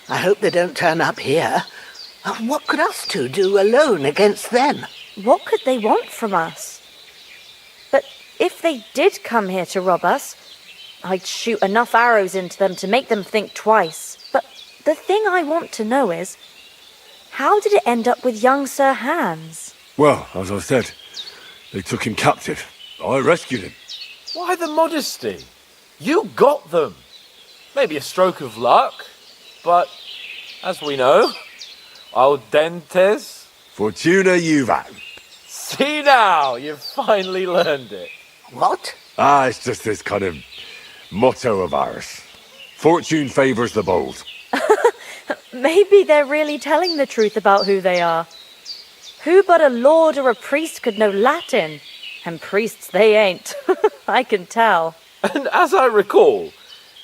I hope they don't turn up here. What could us two do alone against them? What could they want from us? But if they did come here to rob us, I'd shoot enough arrows into them to make them think twice. But the thing I want to know is, how did it end up with young Sir Hans? Well, as I said, they took him captive. I rescued him. Why the modesty? You got them. Maybe a stroke of luck, but as we know, audentes. Fortuna juvat. See now, you've finally learned it. What? It's just this kind of motto of ours. Fortune favours the bold. Maybe they're really telling the truth about who they are. Who but a lord or a priest could know Latin? And priests they ain't. I can tell. And as I recall,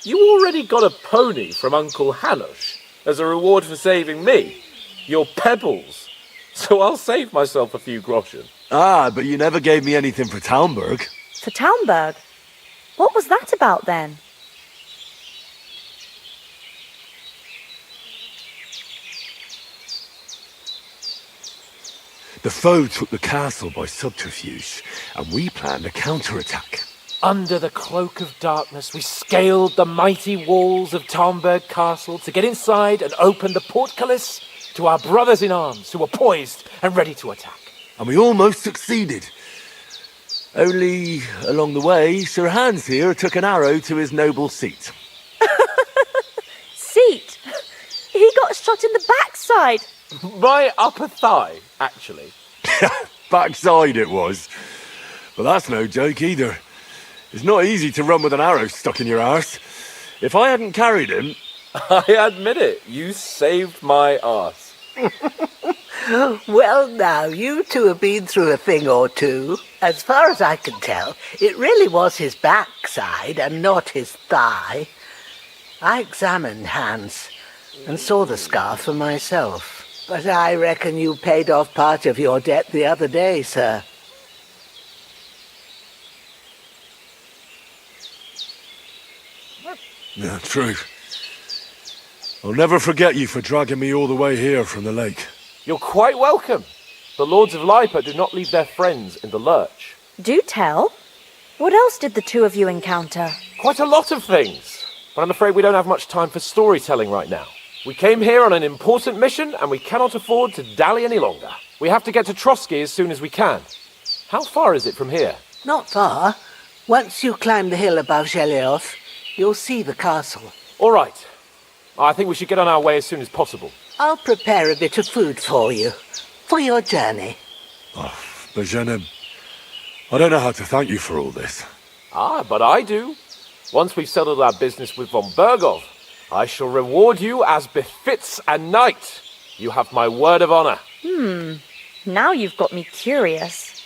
you already got a pony from Uncle Hanush as a reward for saving me. Your pebbles. So I'll save myself a few groschen. But you never gave me anything for Talmberg. For Talmberg? What was that about then? The foe took the castle by subterfuge, and we planned a counterattack. Under the cloak of darkness, we scaled the mighty walls of Talmberg Castle to get inside and open the portcullis to our brothers in arms who were poised and ready to attack. And we almost succeeded. Only, along the way, Sir Hans here took an arrow to his noble seat. Seat? He got shot in the backside. My upper thigh, actually. Backside it was. But that's no joke either. It's not easy to run with an arrow stuck in your arse. If I hadn't carried him... I admit it, you saved my arse. Well, now, you two have been through a thing or two. As far as I can tell, it really was his backside and not his thigh. I examined Hans and saw the scar for myself. But I reckon you paid off part of your debt the other day, sir. Yeah, true. I'll never forget you for dragging me all the way here from the lake. You're quite welcome. The Lords of Lipa do not leave their friends in the lurch. Do tell. What else did the two of you encounter? Quite a lot of things. But I'm afraid we don't have much time for storytelling right now. We came here on an important mission and we cannot afford to dally any longer. We have to get to Trotsky as soon as we can. How far is it from here? Not far. Once you climb the hill above Zheleov, you'll see the castle. All right. I think we should get on our way as soon as possible. I'll prepare a bit of food for you, for your journey. Bojena, I don't know how to thank you for all this. Ah, but I do. Once we've settled our business with von Bergov, I shall reward you as befits a knight. You have my word of honor. Now you've got me curious.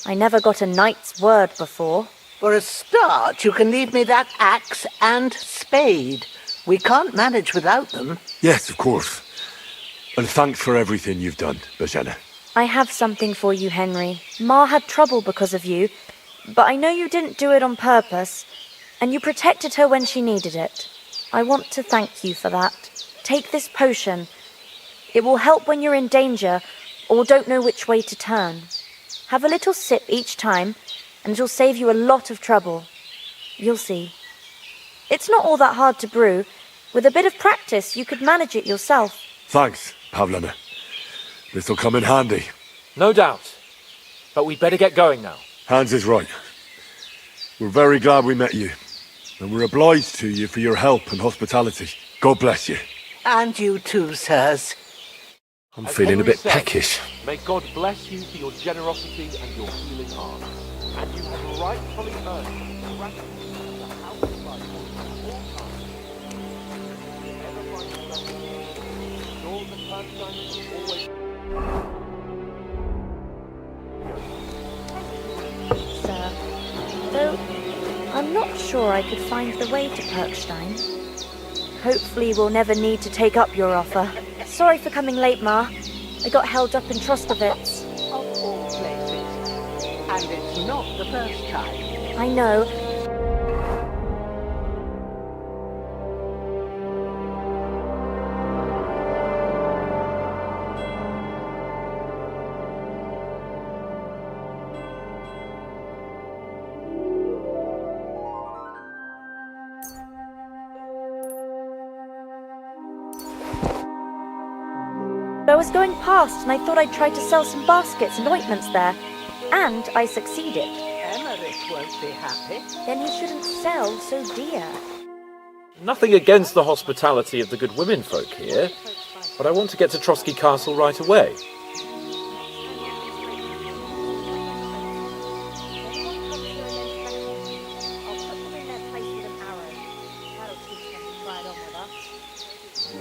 I never got a knight's word before. For a start, you can leave me that axe and spade. We can't manage without them. Yes, of course. And thanks for everything you've done, Bajana. I have something for you, Henry. Ma had trouble because of you, but I know you didn't do it on purpose, and you protected her when she needed it. I want to thank you for that. Take this potion. It will help when you're in danger or don't know which way to turn. Have a little sip each time, and it'll save you a lot of trouble. You'll see. It's not all that hard to brew. With a bit of practice, you could manage it yourself. Thanks, Pavlana. This'll come in handy. No doubt. But we'd better get going now. Hans is right. We're very glad we met you. And we're obliged to you for your help and hospitality. God bless you. And you too, sirs. I'm As feeling a Henry bit said, peckish. May God bless you for your generosity and your healing heart. And you have rightfully earned the gratitude of the house of life for all time. If you ever find yourself, sure the Purge will always... Sir, though I'm not sure I could find the way to Perkstein. Hopefully we'll never need to take up your offer. Sorry for coming late, Ma. I got held up in Troskovitz. Of all places. And it's not the first time. I know. I was going past and I thought I'd try to sell some baskets and ointments there. And I succeeded. Emmerich won't be happy. Then he shouldn't sell so dear. Nothing against the hospitality of the good women folk here, but I want to get to Trotsky Castle right away.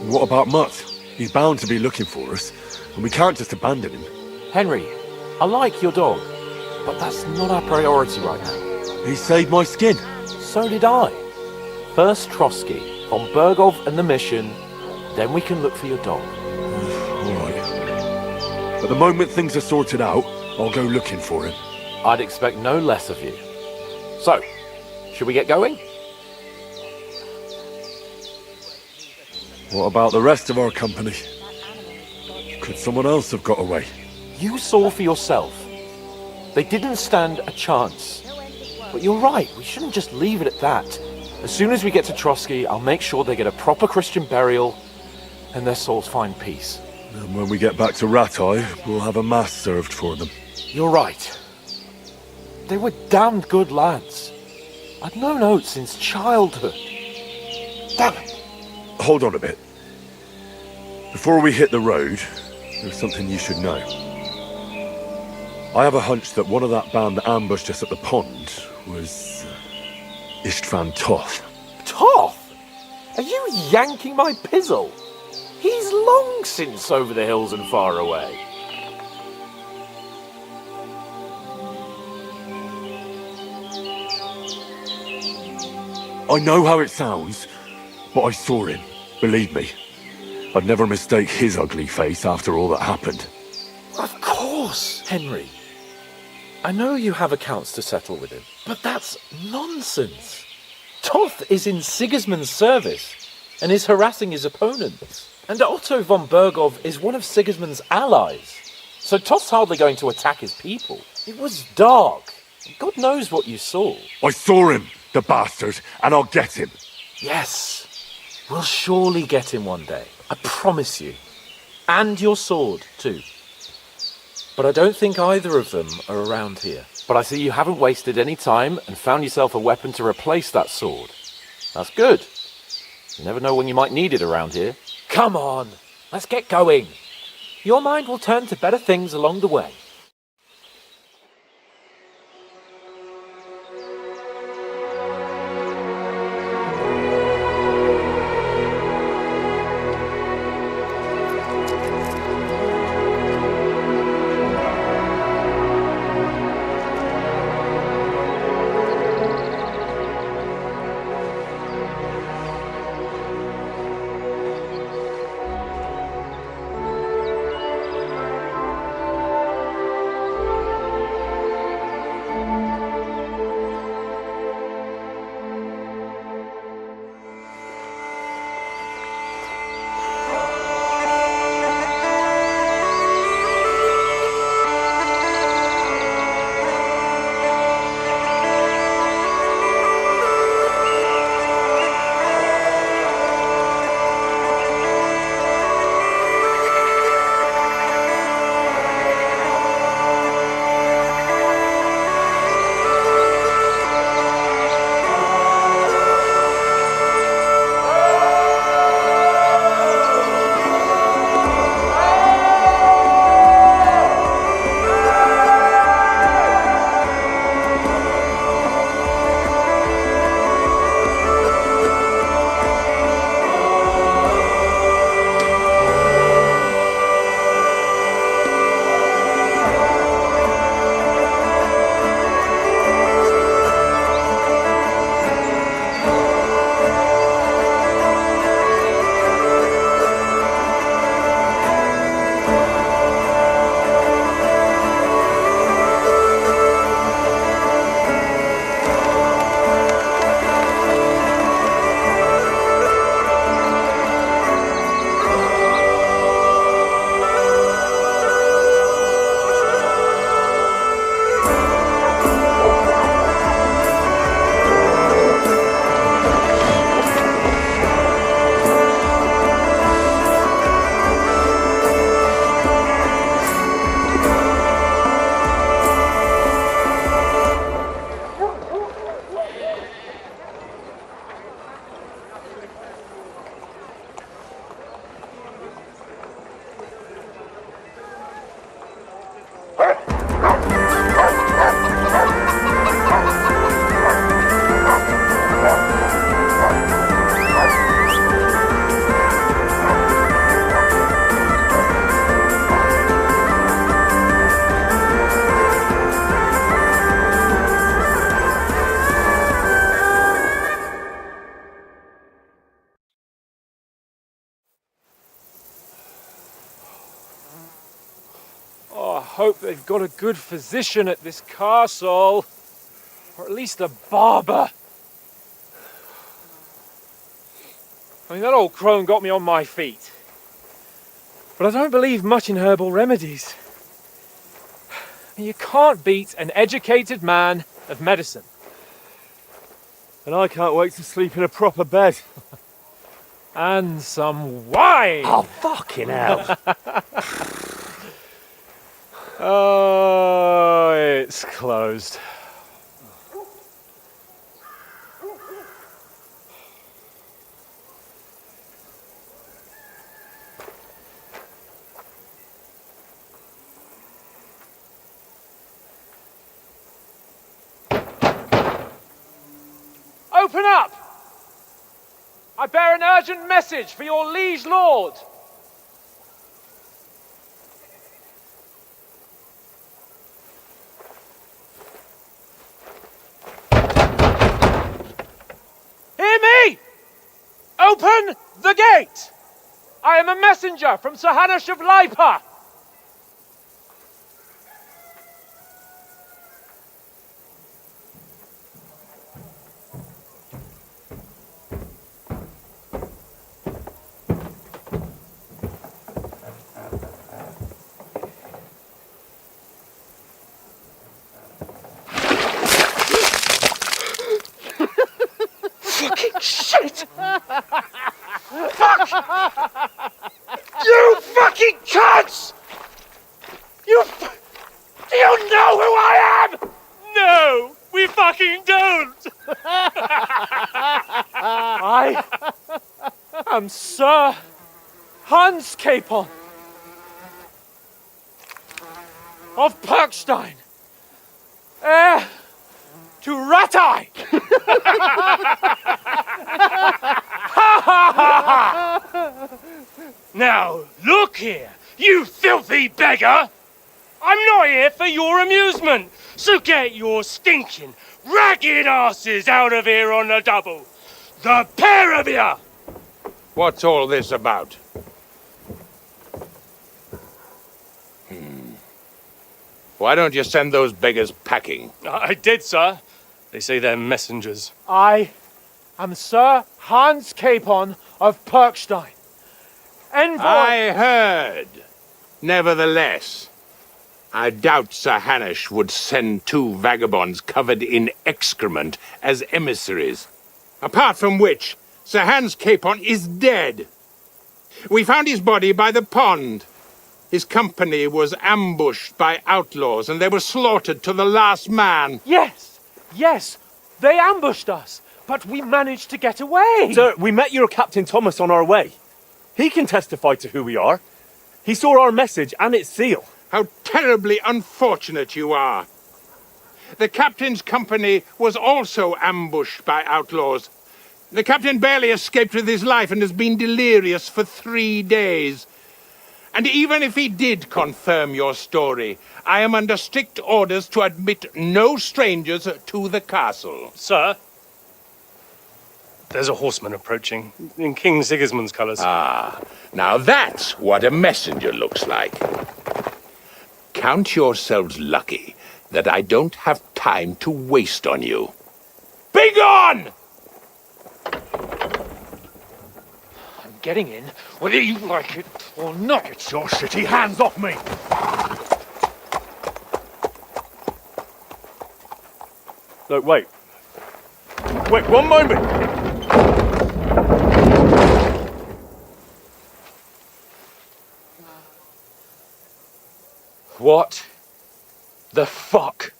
What about Mutt? He's bound to be looking for us, and we can't just abandon him. Henry, I like your dog, but that's not our priority right now. He saved my skin. So did I. First Trotsky, von Bergov and the mission, then we can look for your dog. All right. But the moment things are sorted out, I'll go looking for him. I'd expect no less of you. So, should we get going? What about the rest of our company? Could someone else have got away? You saw for yourself. They didn't stand a chance. But you're right, we shouldn't just leave it at that. As soon as we get to Trotsky, I'll make sure they get a proper Christian burial and their souls find peace. And when we get back to Ratai, we'll have a mass served for them. You're right. They were damned good lads. I'd known Oates since childhood. Damn it. Hold on a bit. Before we hit the road, there's something you should know. I have a hunch that one of that band that ambushed us at the pond was Istvan Toth. Toth? Are you yanking my pizzle? He's long since over the hills and far away. I know how it sounds, but I saw him. Believe me. I'd never mistake his ugly face after all that happened. Of course, Henry. I know you have accounts to settle with him, but that's nonsense. Toth is in Sigismund's service and is harassing his opponents. And Otto von Bergov is one of Sigismund's allies. So Toth's hardly going to attack his people. It was dark. God knows what you saw. I saw him, the bastard, and I'll get him. Yes. We'll surely get him one day. I promise you. And your sword, too. But I don't think either of them are around here. But I see you haven't wasted any time and found yourself a weapon to replace that sword. That's good. You never know when you might need it around here. Come on, let's get going. Your mind will turn to better things along the way. hope they've got a good physician at this castle. Or at least a barber. I mean, that old crone got me on my feet. But I don't believe much in herbal remedies. You can't beat an educated man of medicine. And I can't wait to sleep in a proper bed. And some wine! Oh, fucking hell. Oh, it's closed. Open up! I bear an urgent message for your liege lord. Hear me! Open the gate! I am a messenger from Sir Hanush of Lipa. Fucking shit! Fuck! You fucking cunts! Do you know who I am? No, we fucking don't. I am Sir Hans Capon of Perkstein, heir to Ratai. Now, look here, you filthy beggar! I'm not here for your amusement, so get your stinking, ragged asses out of here on the double. The pair of you! What's all this about? Why don't you send those beggars packing? I did, sir. They say they're messengers. I am Sir Hans Capon of Perkstein. Envoy. I heard. Nevertheless, I doubt Sir Hanush would send two vagabonds covered in excrement as emissaries. Apart from which, Sir Hans Capon is dead. We found his body by the pond. His company was ambushed by outlaws, and they were slaughtered to the last man. Yes, yes, they ambushed us, but we managed to get away. Sir, we met your Captain Thomas on our way. He can testify to who we are. He saw our message and its seal. How terribly unfortunate you are. The captain's company was also ambushed by outlaws. The captain barely escaped with his life and has been delirious for 3 days. And even if he did confirm your story, I am under strict orders to admit no strangers to the castle. Sir, there's a horseman approaching in King Sigismund's colours. Ah, now that's what a messenger looks like. Count yourselves lucky that I don't have time to waste on you. Be gone! I'm getting in, whether you like it or not. Get your shitty hands off me! No, wait. Wait, one moment! What the fuck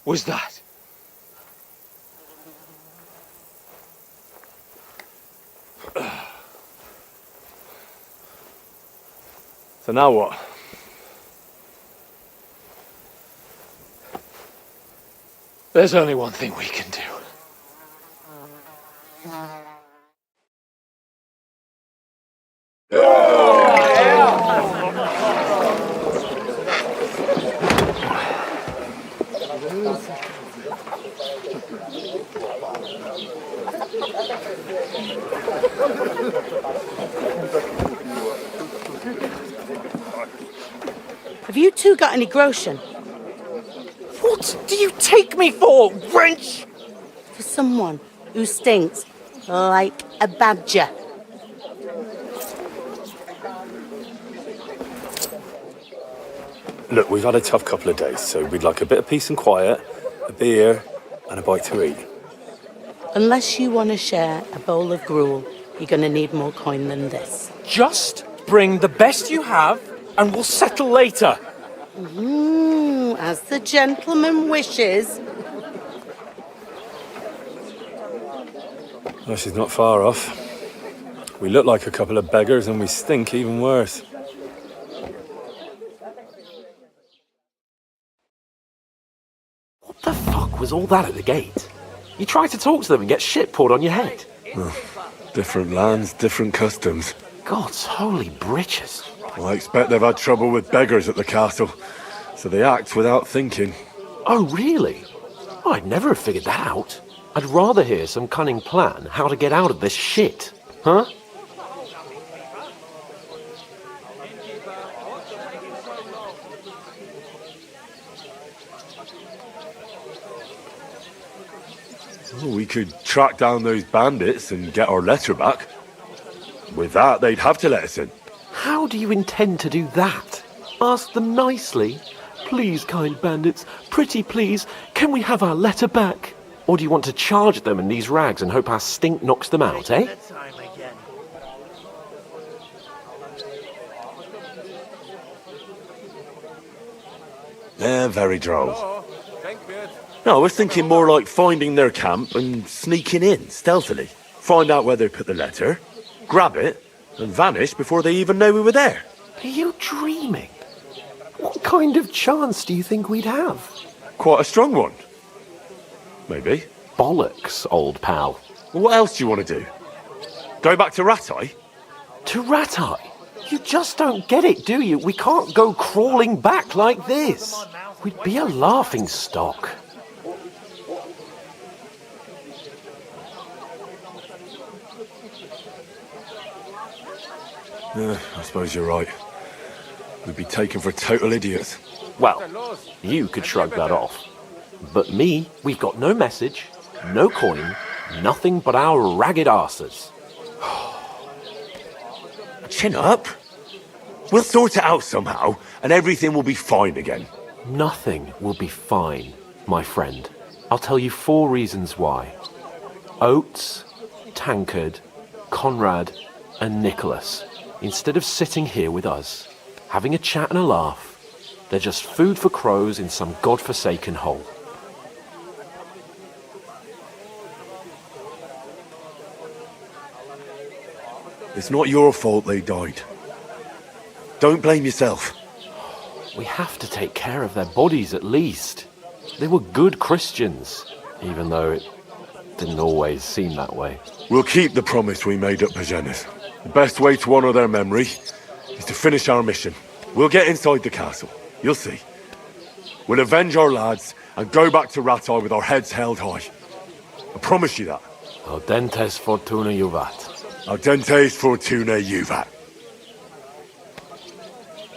was that? So now what? There's only one thing we can do. Have Have you two got any groschen? What do you take me for, wench? For someone who stinks like a badger. Look, we've had a tough couple of days, so we'd like a bit of peace and quiet, a beer, and a bite to eat. Unless you want to share a bowl of gruel, you're going to need more coin than this. Just bring the best you have, and we'll settle later. As the gentleman wishes. Well, she's not far off. We look like a couple of beggars, and we stink even worse. What the fuck was all that at the gate? You tried to talk to them and get shit poured on your head. Different lands, different customs. God's holy britches. Well, I expect they've had trouble with beggars at the castle, so they act without thinking. Oh, really? Oh, I'd never have figured that out. I'd rather hear some cunning plan how to get out of this shit. Huh? Well, we could track down those bandits and get our letter back. With that, they'd have to let us in. How do you intend to do that? Ask them nicely. Please, kind bandits, pretty please, can we have our letter back? Or do you want to charge them in these rags and hope our stink knocks them out, eh? They're very droll. No, I was thinking more like finding their camp and sneaking in, stealthily. Find out where they put the letter, grab it, and vanish before they even know we were there. Are you dreaming? What kind of chance do you think we'd have? Quite a strong one. Maybe. Bollocks, old pal. What else do you want to do? Go back to Ratai? To Ratai? You just don't get it, do you? We can't go crawling back like this. We'd be a laughing stock. I suppose you're right. We'd be taken for total idiots. Well, you could shrug that off. But me, we've got no message, no coin, nothing but our ragged arses. Chin up. We'll sort it out somehow, and everything will be fine again. Nothing will be fine, my friend. I'll tell you 4 reasons why. Oates, Tankard, Conrad, and Nicholas, instead of sitting here with us, having a chat and a laugh, they're just food for crows in some godforsaken hole. It's not your fault they died. Don't blame yourself. We have to take care of their bodies at least. They were good Christians, even though it didn't always seem that way. We'll keep the promise we made at Pagenis. The best way to honour their memory is to finish our mission. We'll get inside the castle. You'll see. We'll avenge our lads and go back to Ratai with our heads held high. I promise you that. Audentes fortuna juvat. Audentes fortuna juvat.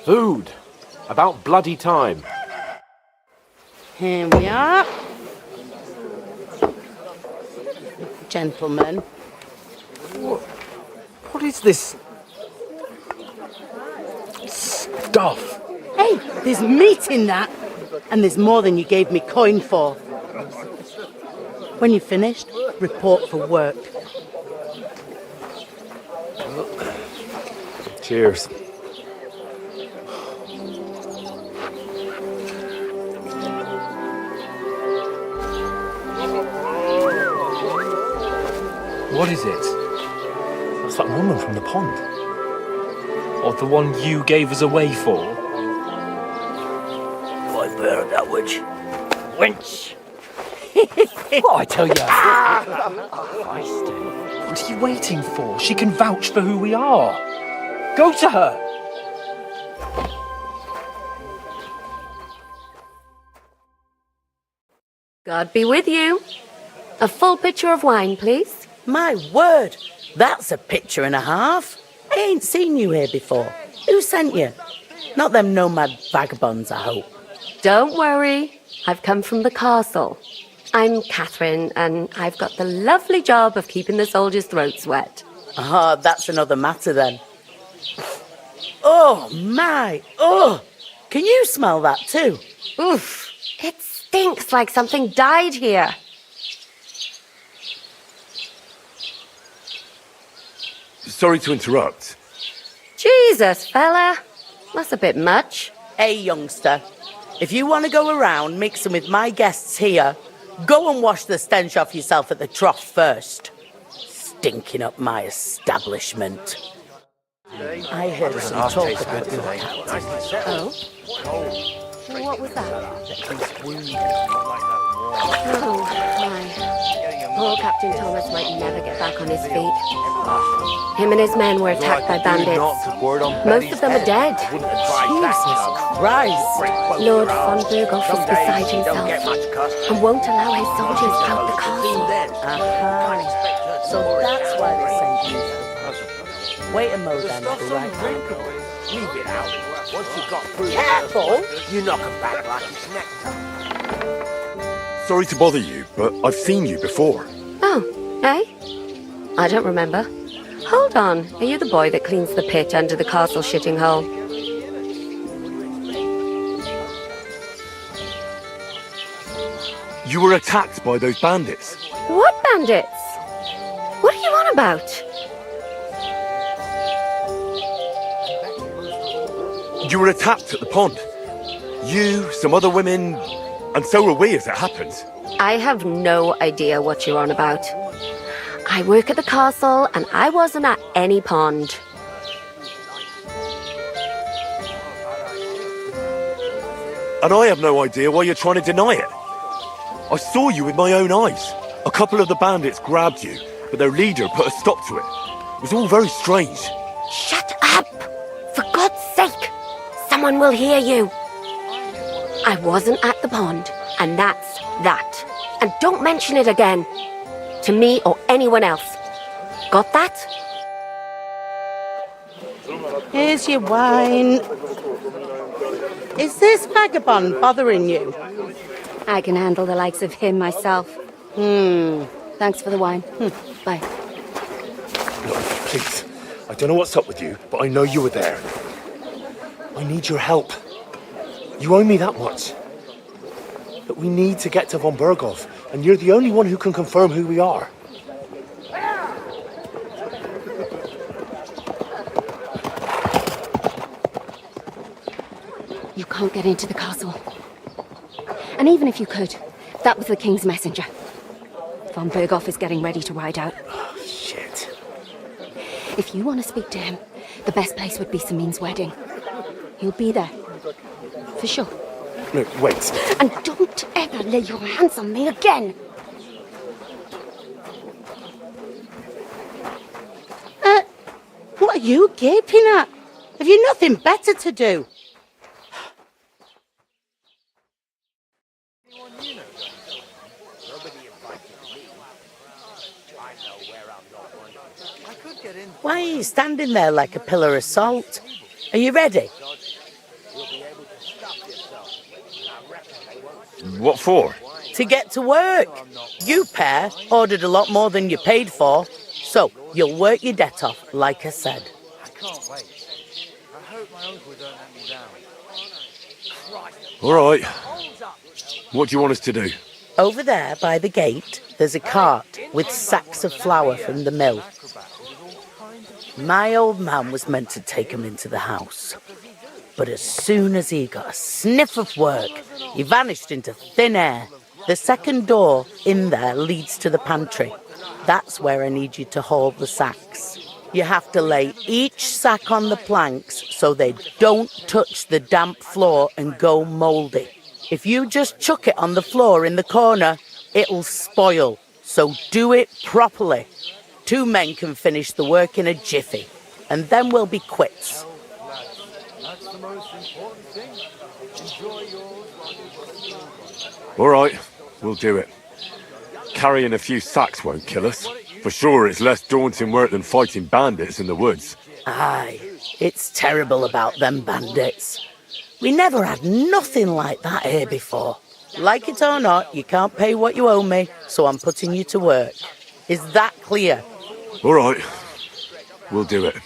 Food. About bloody time. Here we are. Gentlemen. What is this stuff? Hey, there's meat in that. And there's more than you gave me coin for. When you're finished, report for work. Cheers. What is it? That's that woman from the pond. Or the one you gave us away for? I bear that witch. Wench! What I tell you? What are you waiting for? She can vouch for who we are. Go to her. God be with you. A full pitcher of wine, please. My word, that's a picture and a half. I ain't seen you here before. Who sent you? Not them nomad vagabonds, I hope. Don't worry. I've come from the castle. I'm Catherine, and I've got the lovely job of keeping the soldiers' throats wet. Ah, that's another matter then. Oh, my! Oh! Can you smell that too? Oof! It stinks like something died here. Sorry to interrupt. Jesus, fella. That's a bit much. Hey, youngster. If you want to go around mixing with my guests here, go and wash the stench off yourself at the trough first. Stinking up my establishment. I heard some talk about your captain. Oh? What was that? Oh, my. Poor Captain Thomas might never get back on his feet. Him and his men were attacked by bandits. Most of them are dead. Jesus Christ! Lord von Berghoff is beside himself and won't allow his soldiers out the castle. So that's why they sent you. Wait a moment, then, I'll be right back. Leave it out. Once you got through, Careful! you knock 'em back like it's nectar. Sorry to bother you, but I've seen you before. Oh, eh? I don't remember. Hold on. Are you the boy that cleans the pit under the castle shitting hole? You were attacked by those bandits. What bandits? What are you on about? You were attacked at the pond. You, some other women, and so were we as it happens. I have no idea what you're on about. I work at the castle and I wasn't at any pond. And I have no idea why you're trying to deny it. I saw you with my own eyes. A couple of the bandits grabbed you, but their leader put a stop to it. It was all very strange. Shut up! For God's sake! Someone will hear you. I wasn't at the pond, and that's that. And don't mention it again. To me or anyone else. Got that? Here's your wine. Is this vagabond bothering you? I can handle the likes of him myself. Thanks for the wine. Bye. Look, please. I don't know what's up with you, but I know you were there. I need your help. You owe me that much. But we need to get to von Berghoff, and you're the only one who can confirm who we are. You can't get into the castle. And even if you could, that was the king's messenger. Von Berghoff is getting ready to ride out. Oh, shit. If you want to speak to him, the best place would be Samin's wedding. He'll be there. For sure. No, wait. And don't ever lay your hands on me again! What are you gaping at? Have you nothing better to do? Why are you standing there like a pillar of salt? Are you ready? What for? To get to work. You pair ordered a lot more than you paid for, so you'll work your debt off, like I said. I can't wait. I hope my uncle don't let me down. All right. What do you want us to do? Over there by the gate, there's a cart with sacks of flour from the mill. My old man was meant to take him into the house. But as soon as he got a sniff of work, he vanished into thin air. The second door in there leads to the pantry. That's where I need you to haul the sacks. You have to lay each sack on the planks so they don't touch the damp floor and go mouldy. If you just chuck it on the floor in the corner, it'll spoil. So do it properly. 2 men can finish the work in a jiffy, and then we'll be quits. That's the most important thing. Enjoy yours. All right, we'll do it. Carrying a few sacks won't kill us. For sure, it's less daunting work than fighting bandits in the woods. Aye, it's terrible about them bandits. We never had nothing like that here before. Like it or not, you can't pay what you owe me, so I'm putting you to work. Is that clear? All right. We'll do it.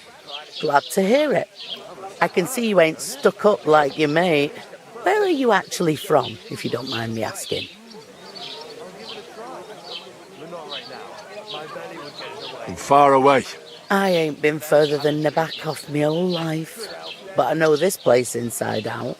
Glad to hear it. I can see you ain't stuck up like your mate. Where are you actually from, if you don't mind me asking? I'm far away. I ain't been further than Nabakov my whole life, but I know this place inside out.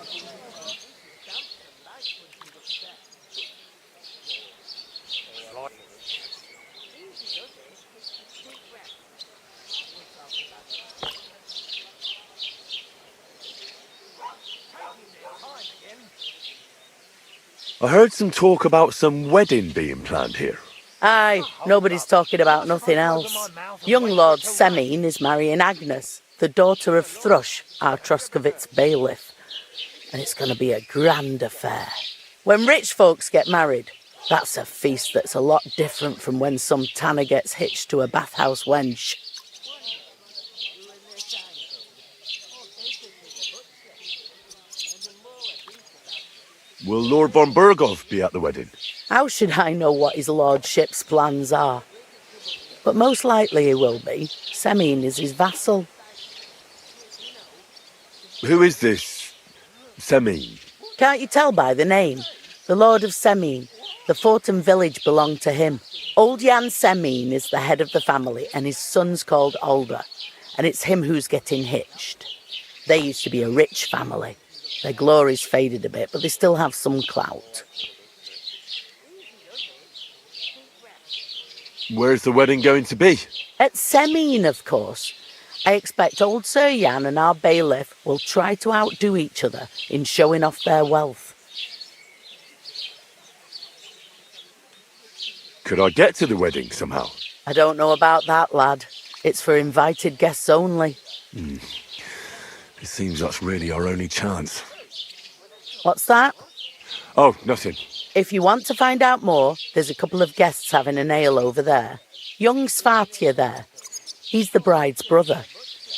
I heard some talk about some wedding being planned here. Aye, nobody's talking about nothing else. Young Lord Semine is marrying Agnes, the daughter of Thrush, our Troskovitz bailiff. And it's going to be a grand affair. When rich folks get married, that's a feast that's a lot different from when some tanner gets hitched to a bathhouse wench. Will Lord von Burgov be at the wedding? How should I know what his lordship's plans are? But most likely he will be. Semine is his vassal. Who is this Semine? Can't you tell by the name? The Lord of Semine. The fort and village belong to him. Old Jan Semine is the head of the family, and his son's called Alder. And it's him who's getting hitched. They used to be a rich family. Their glory's faded a bit, but they still have some clout. Where's the wedding going to be? At Semine, of course. I expect old Sir Jan and our bailiff will try to outdo each other in showing off their wealth. Could I get to the wedding somehow? I don't know about that, lad. It's for invited guests only. It seems that's really our only chance. What's that? Oh, nothing. If you want to find out more, there's a couple of guests having a nail over there. Young Svartje there. He's the bride's brother.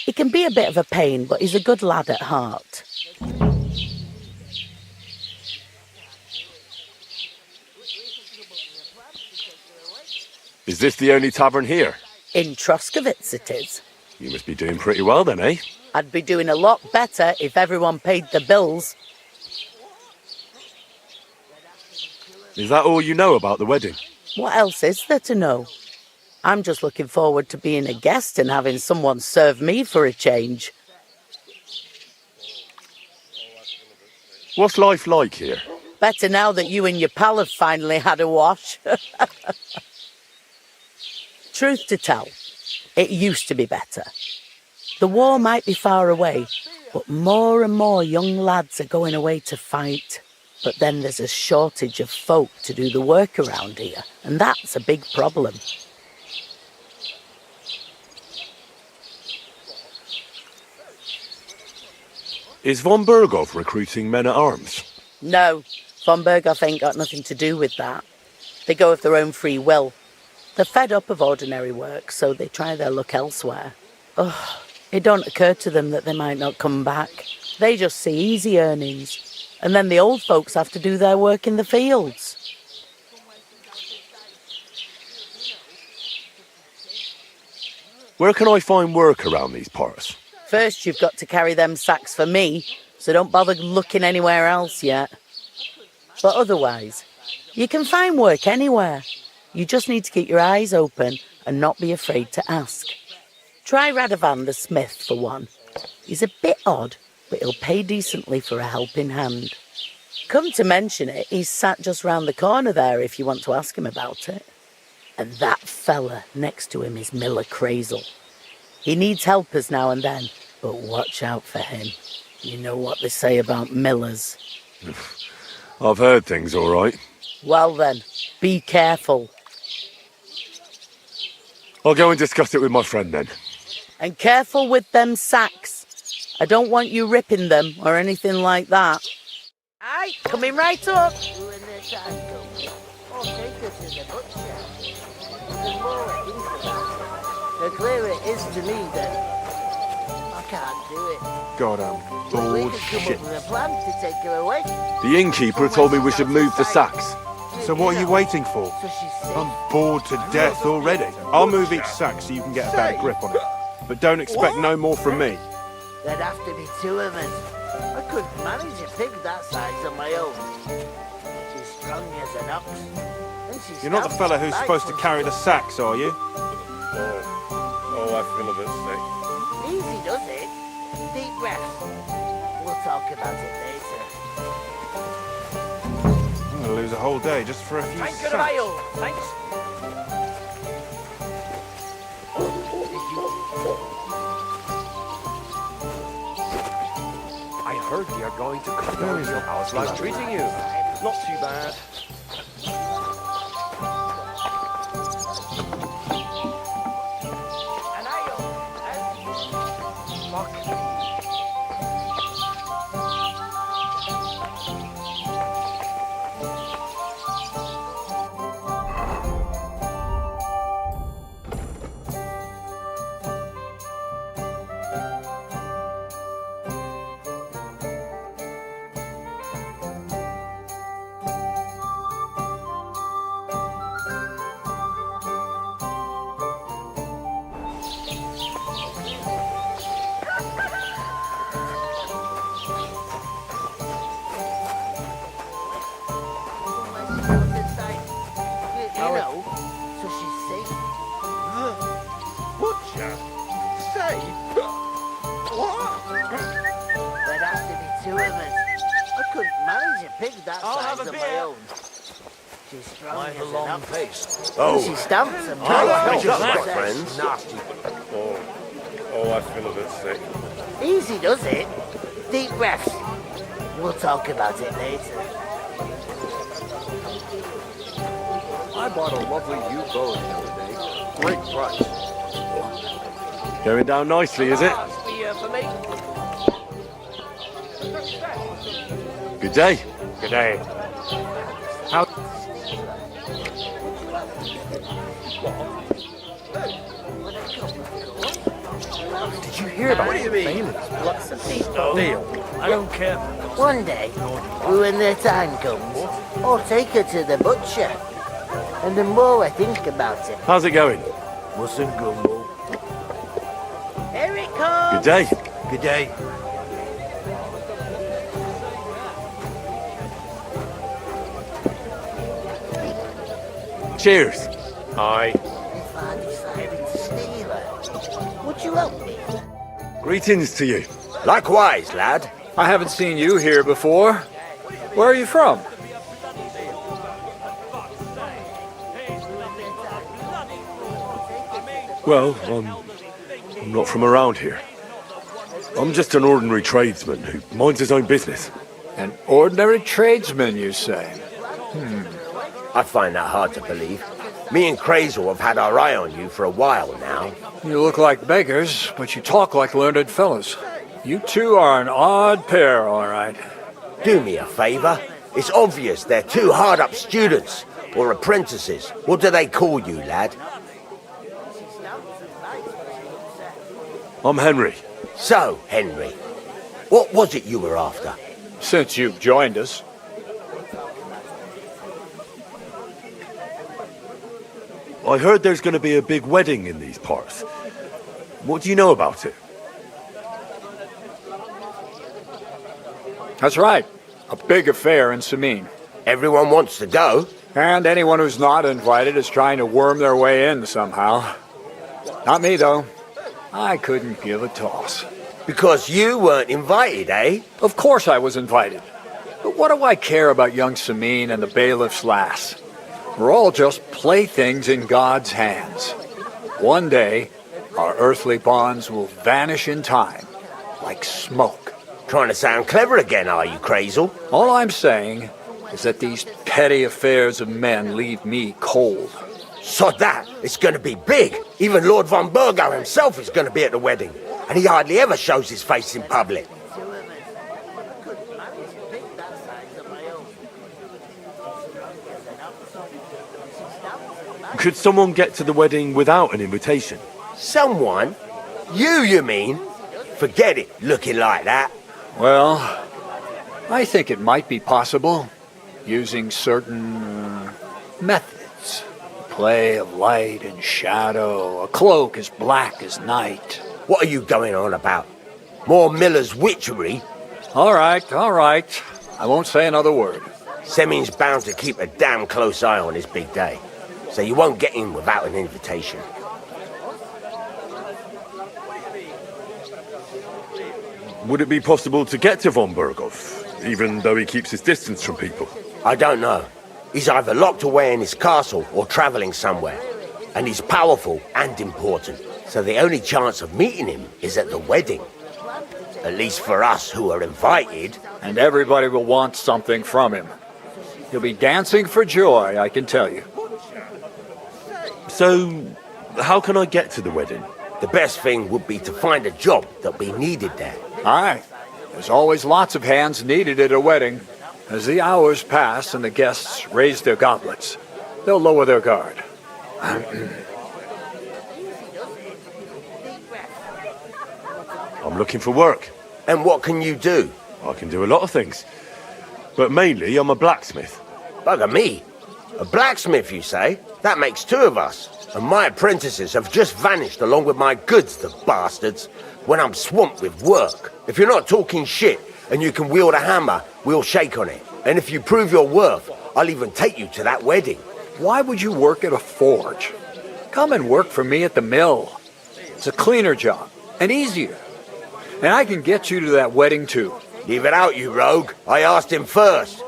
He can be a bit of a pain, but he's a good lad at heart. Is this the only tavern here? In Troskovitz it is. You must be doing pretty well then, eh? I'd be doing a lot better if everyone paid the bills. Is that all you know about the wedding? What else is there to know? I'm just looking forward to being a guest and having someone serve me for a change. What's life like here? Better now that you and your pal have finally had a wash. Truth to tell, it used to be better. The war might be far away, but more and more young lads are going away to fight. But then there's a shortage of folk to do the work around here, and that's a big problem. Is von Burgov recruiting men-at-arms? No, von Burgov ain't got nothing to do with that. They go of their own free will. They're fed up of ordinary work, so they try their luck elsewhere. Ugh, it don't occur to them that they might not come back. They just see easy earnings. And then the old folks have to do their work in the fields. Where can I find work around these parts? First, you've got to carry them sacks for me, so don't bother looking anywhere else yet. But otherwise, you can find work anywhere. You just need to keep your eyes open and not be afraid to ask. Try Radovan the smith for one. He's a bit odd, but he'll pay decently for a helping hand. Come to mention it, he's sat just round the corner there if you want to ask him about it. And that fella next to him is Miller Crazel. He needs helpers now and then, but watch out for him. You know what they say about Millers. I've heard things, all right. Well then, be careful. I'll go and discuss it with my friend then. And careful with them sacks. I don't want you ripping them or anything like that. Aye, coming right up. The clearer it is to me then. can't do it. God, I'm But we bored could come shit. up with a plan to take her away. The innkeeper told me we should move the sacks. So what are you waiting for? So she's safe. I'm bored to death already. I'll move each sack so you can get a better grip on it. But don't expect no more from me. There'd have to be two of us. I couldn't manage a pig that size on my own. She's strong as an ox. And she's You're not the fella who's supposed to carry the sacks, are you? Oh, I feel a bit sick. Easy does it. Deep breaths. We'll talk about it later. I'm gonna lose a whole day just for a few Thank you, sacks. ale. Thanks. I heard we are going to Where is it? How's life treating you? Not too bad. An ale. You know, so she's safe. Butcher? Safe? What? There'd have to be two of us. I couldn't manage a pig that I'll have size a on my beer. own. She's strong I have as a an long ox. face. And she stamps and I bites. got friends. Nasty. Oh, I feel a bit sick. Easy does it. Deep breaths. We'll talk about it later. I bought a lovely new bow the other day. Great price. Going down nicely, is it? Beer for me. Good day. Good day. Did you hear about What do you mean? Lots of people. Deal. I don't care. One day, when the time comes, I'll take her to the butcher. And the more I think about it, How's it going? Listen, Gumbo. here it comes. Good day. Good day. Cheers. Aye. If I decided to steal her, would you help me? Greetings to you. Likewise, lad. I haven't seen you here before. Where are you from? Well, I'm not from around here. I'm just an ordinary tradesman who minds his own business. An ordinary tradesman, you say? I find that hard to believe. Me and Crazel have had our eye on you for a while now. You look like beggars, but you talk like learned fellows. You two are an odd pair, all right. Do me a favour. It's obvious they're two hard-up students, or apprentices. What do they call you, lad? I'm Henry. So, Henry, what was it you were after? Since you've joined us. I heard there's going to be a big wedding in these parts. What do you know about it? That's right. A big affair in Samine. Everyone wants to go. And anyone who's not invited is trying to worm their way in somehow. Not me, though. I couldn't give a toss. Because you weren't invited, eh? Of course I was invited. But what do I care about young Samine and the bailiff's lass? We're all just playthings in God's hands. One day, our earthly bonds will vanish in time, like smoke. Trying to sound clever again, are you, Crazel? All I'm saying is that these petty affairs of men leave me cold. Sod that, it's going to be big. Even Lord von Burgo himself is going to be at the wedding. And he hardly ever shows his face in public. Could someone get to the wedding without an invitation? Someone? You mean? Forget it, looking like that. Well, I think it might be possible, using certain methods. Play of light and shadow, a cloak as black as night. What are you going on about? More Miller's witchery? All right. I won't say another word. Semin's bound to keep a damn close eye on his big day, so you won't get in without an invitation. Would it be possible to get to von Berghoff, even though he keeps his distance from people? I don't know. He's either locked away in his castle or travelling somewhere. And he's powerful and important, so the only chance of meeting him is at the wedding. At least for us who are invited. And everybody will want something from him. He'll be dancing for joy, I can tell you. So, how can I get to the wedding? The best thing would be to find a job that'll be needed there. Aye. There's always lots of hands needed at a wedding. As the hours pass and the guests raise their goblets, they'll lower their guard. I'm looking for work. And what can you do? I can do a lot of things. But mainly, I'm a blacksmith. Bugger me. A blacksmith, you say? That makes two of us. And my apprentices have just vanished along with my goods, the bastards, when I'm swamped with work. If you're not talking shit and you can wield a hammer, we'll shake on it. And if you prove your worth, I'll even take you to that wedding. Why would you work at a forge? Come and work for me at the mill. It's a cleaner job, and easier. And I can get you to that wedding, too. Leave it out, you rogue. I asked him first.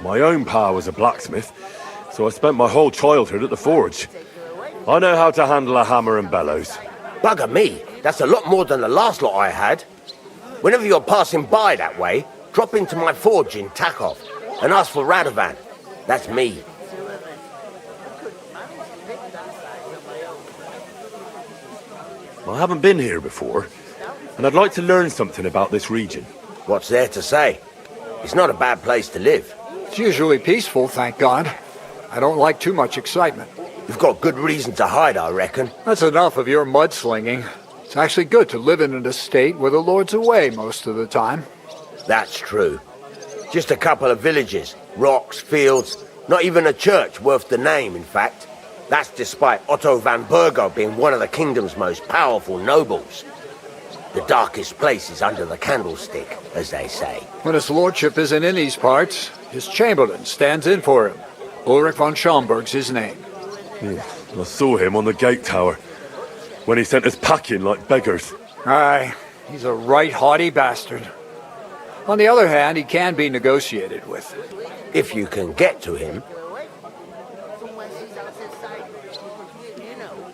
My own pa was a blacksmith, so I spent my whole childhood at the forge. I know how to handle a hammer and bellows. Bugger me. That's a lot more than the last lot I had. Whenever you're passing by that way, drop into my forge in Takov and ask for Radovan. That's me. I haven't been here before, and I'd like to learn something about this region. What's there to say? It's not a bad place to live. It's usually peaceful, thank God. I don't like too much excitement. You've got good reason to hide, I reckon. That's enough of your mudslinging. It's actually good to live in an estate where the Lord's away most of the time. That's true. Just a couple of villages, rocks, fields, not even a church worth the name, in fact. That's despite Otto van Bergo being one of the kingdom's most powerful nobles. The darkest place is under the candlestick, as they say. When his lordship isn't in these parts, his chamberlain stands in for him. Ulrich von Schomberg's his name. I saw him on the gate tower when he sent us packing like beggars. Aye, he's a right haughty bastard. On the other hand, he can be negotiated with. If you can get to him.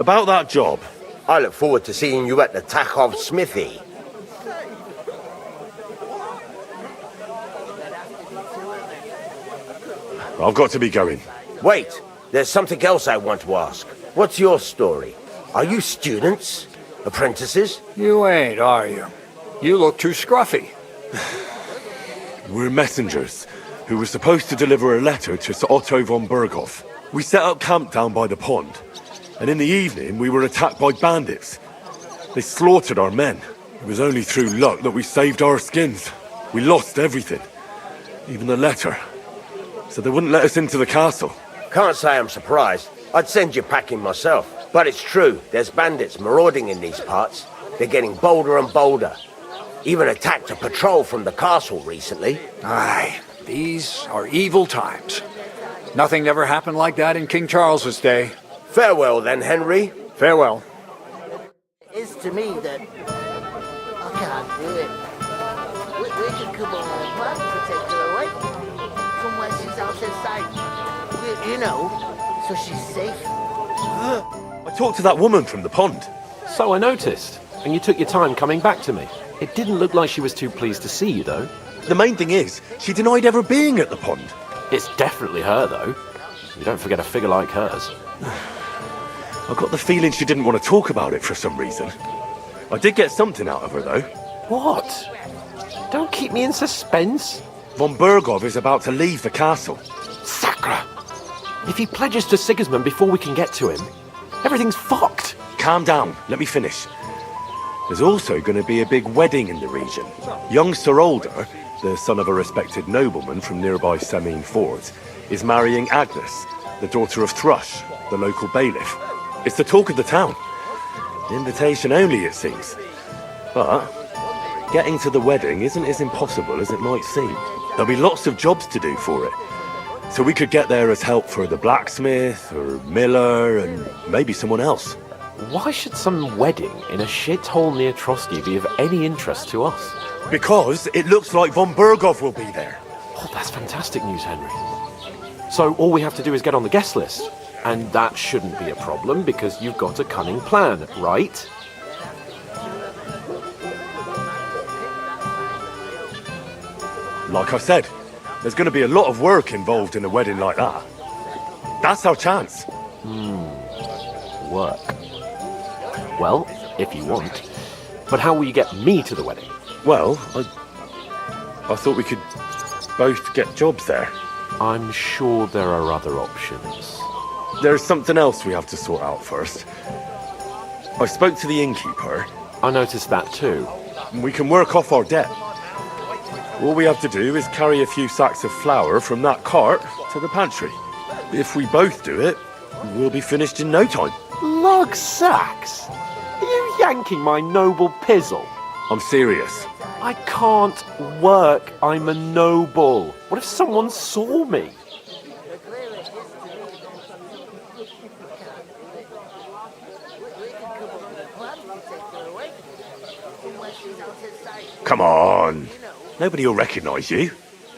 About that job. I look forward to seeing you at the Takov smithy. I've got to be going. Wait, there's something else I want to ask. What's your story? Are you students? Apprentices? You ain't, are you? You look too scruffy. We're messengers who were supposed to deliver a letter to Sir Otto von Berghoff. We set up camp down by the pond, and in the evening we were attacked by bandits. They slaughtered our men. It was only through luck that we saved our skins. We lost everything, even the letter. So they wouldn't let us into the castle. Can't say I'm surprised. I'd send you packing myself. But it's true, there's bandits marauding in these parts. They're getting bolder and bolder. Even attacked a patrol from the castle recently. Aye, these are evil times. Nothing ever happened like that in King Charles's day. Farewell then, Henry. Farewell. It's to me that I can't do it. We can come on one particular way from where she's out of sight. You know, so she's safe. I talked to that woman from the pond. So I noticed. And you took your time coming back to me. It didn't look like she was too pleased to see you, though. The main thing is, she denied ever being at the pond. It's definitely her, though. You don't forget a figure like hers. I got the feeling she didn't want to talk about it for some reason. I did get something out of her, though. What? Don't keep me in suspense. Von Berghoff is about to leave the castle. Sacra! If he pledges to Sigismund before we can get to him, everything's fucked. calm down. Let me finish. There's also going to be a big wedding in the region. Young Sir Alder, the son of a respected nobleman from nearby Semine Fort, is marrying Agnes, the daughter of Thrush, the local bailiff. It's the talk of the town. Invitation only, it seems. But getting to the wedding isn't as impossible as it might seem. There'll be lots of jobs to do for it. So we could get there as help for the blacksmith, or miller, and maybe someone else. Why should some wedding in a shithole near Trotsky be of any interest to us? Because it looks like von Burgov will be there. Oh, that's fantastic news, Henry. So all we have to do is get on the guest list. And that shouldn't be a problem because you've got a cunning plan, right? Like I said, there's going to be a lot of work involved in a wedding like that. That's our chance. Work. Well, if you want. But how will you get me to the wedding? Well, I thought we could both get jobs there. I'm sure there are other options. There's something else we have to sort out first. I spoke to the innkeeper. I noticed that too. We can work off our debt. All we have to do is carry a few sacks of flour from that cart to the pantry. If we both do it, we'll be finished in no time. Lug sacks? Are you yanking my noble pizzle? I'm serious. I can't work. I'm a noble. What if someone saw me? Come on. Nobody will recognise you.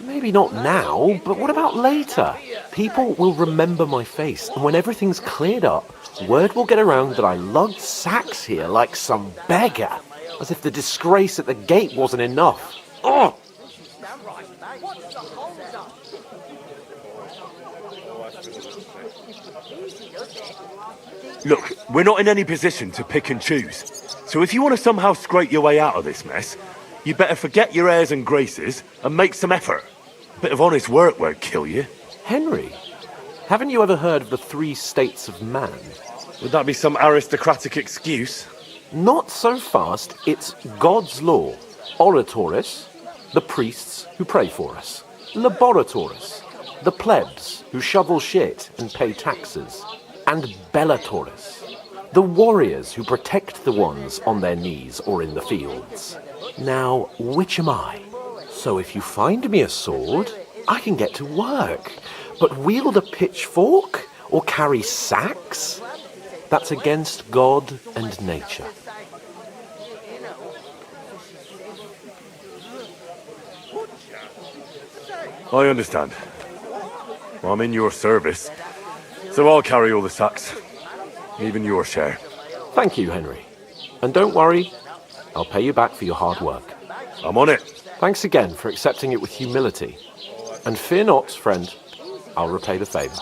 Maybe not now, but what about later? People will remember my face, and when everything's cleared up, word will get around that I lugged sacks here like some beggar. As if the disgrace at the gate wasn't enough. Oh! Look, we're not in any position to pick and choose. So if you want to somehow scrape your way out of this mess, you better forget your airs and graces and make some effort. A bit of honest work won't kill you. Henry, haven't you ever heard of the 3 states of man? Would that be some aristocratic excuse? Not so fast. It's God's law. Oratoris, the priests who pray for us. Laboratoris, the plebs who shovel shit and pay taxes. And Bellatoris, the warriors who protect the ones on their knees or in the fields. Now, which am I? So if you find me a sword, I can get to work. But wield a pitchfork or carry sacks? That's against God and nature. I understand. I'm in your service, so I'll carry all the sacks. Even your share. Thank you, Henry. And don't worry, I'll pay you back for your hard work. I'm on it. Thanks again for accepting it with humility. And fear not, friend, I'll repay the favour.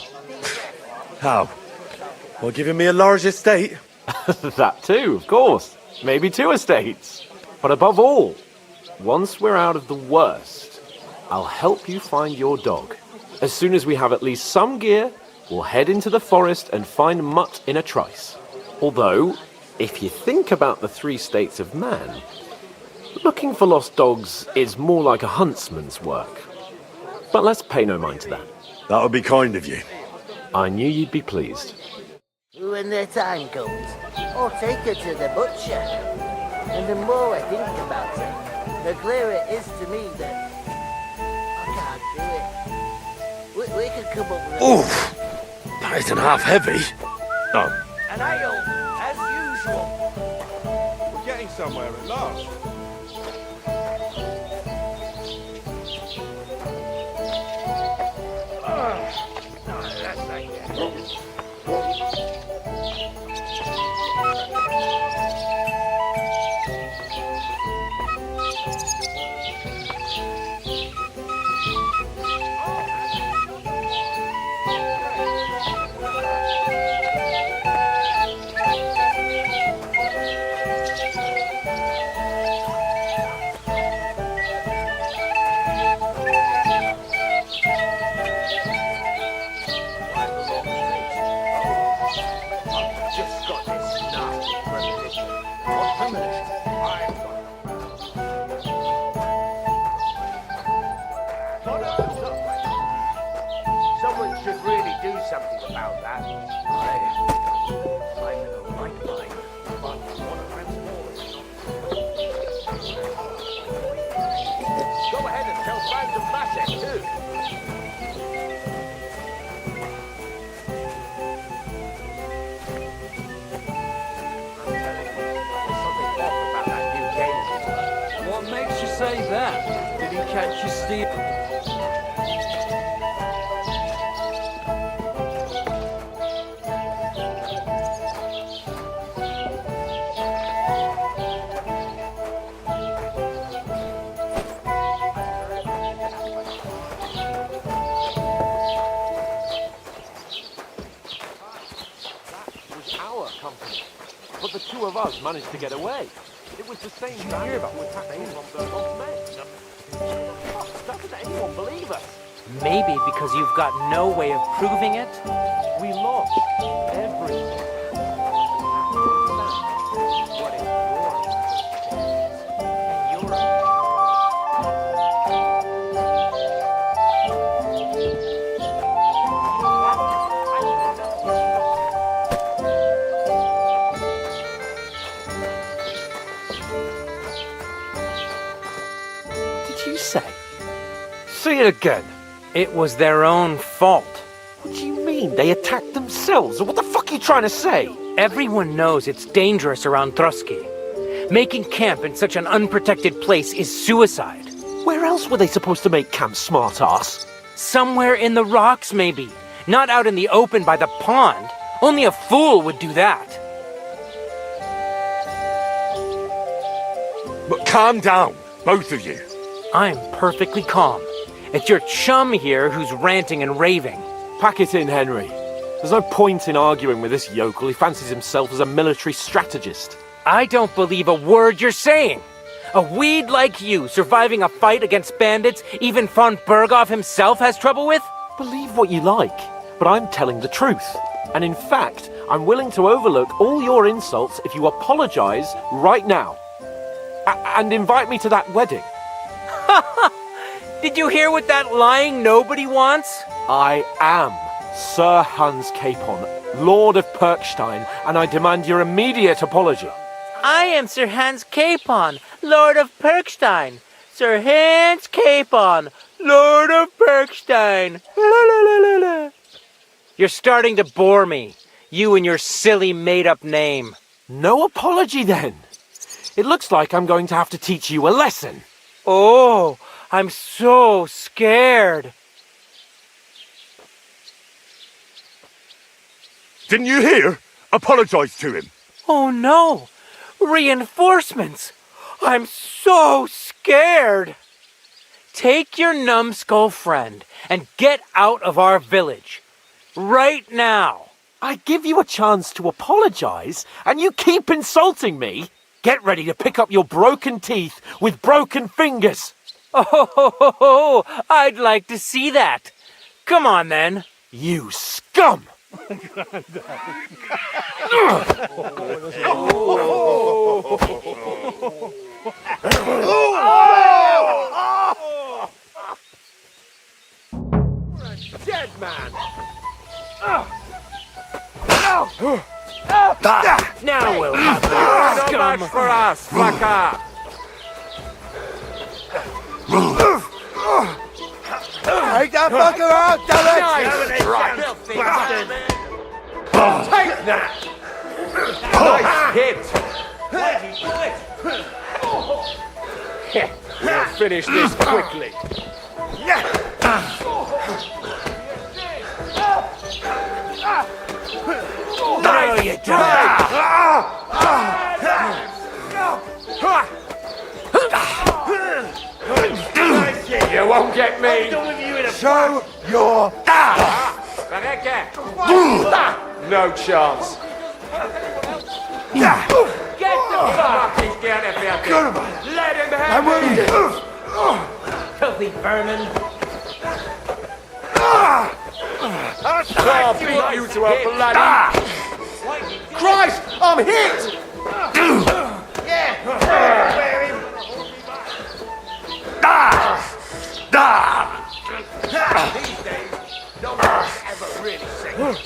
How? By giving me a large estate? That too, of course. Maybe 2 estates. But above all, once we're out of the worst, I'll help you find your dog. As soon as we have at least some gear, we'll head into the forest and find Mutt in a trice. Although, if you think about the 3 states of man, looking for lost dogs is more like a huntsman's work. But let's pay no mind to that. That would be kind of you. I knew you'd be pleased. When the time comes, I'll take her to the butcher. And the more I think about it, the clearer it is to me that I can't do it. We could come up with Oof! That isn't half heavy. Oh. An ale, as usual. We're getting somewhere at last. He'll find some magic too. What makes you say that? Did he catch you stealing? Our company. But the two of us managed to get away. It was the same bandit who attacked me from the men. Doesn't anyone believe us? Maybe because you've got no way of proving it? We lost everything. What if say? Say it again. It was their own fault. What do you mean? They attacked themselves? What the fuck are you trying to say? Everyone knows it's dangerous around Trotsky. Making camp in such an unprotected place is suicide. Where else were they supposed to make camp, smart-ass? Somewhere in the rocks, maybe. Not out in the open by the pond. Only a fool would do that. But calm down, both of you. I'm perfectly calm. It's your chum here who's ranting and raving. Pack it in, Henry. There's no point in arguing with this yokel. He fancies himself as a military strategist. I don't believe a word you're saying. A weed like you surviving a fight against bandits even von Berghoff himself has trouble with? Believe what you like, but I'm telling the truth. And in fact, I'm willing to overlook all your insults if you apologize right now. And invite me to that wedding. Did you hear what that lying nobody wants? I am Sir Hans Capon, Lord of Perkstein, and I demand your immediate apology. I am Sir Hans Capon, Lord of Perkstein. Sir Hans Capon, Lord of Perkstein. La, la, la, la, la. You're starting to bore me, you and your silly made-up name. No apology, then. It looks like I'm going to have to teach you a lesson. Oh, I'm so scared. Didn't you hear? Apologize to him. Oh no! Reinforcements! I'm so scared! Take your numbskull friend and get out of our village. Right now. I give you a chance to apologize, and you keep insulting me. Get ready to pick up your broken teeth with broken fingers. Oh, I'd like to see that. Come on, then. You scum! Dead man! Now we'll have the scum. Much for us, fucker! Take that fucker out, Deliverance! Nice bastard! Take that! Nice hit! We'll finish this quickly. No, you don't! You won't get me! Show your no chance. Get the fucking get out here! Let him have it! Filthy vermin! I'll beat you to a bloody... Christ! I'm hit! These days, no one ever really says.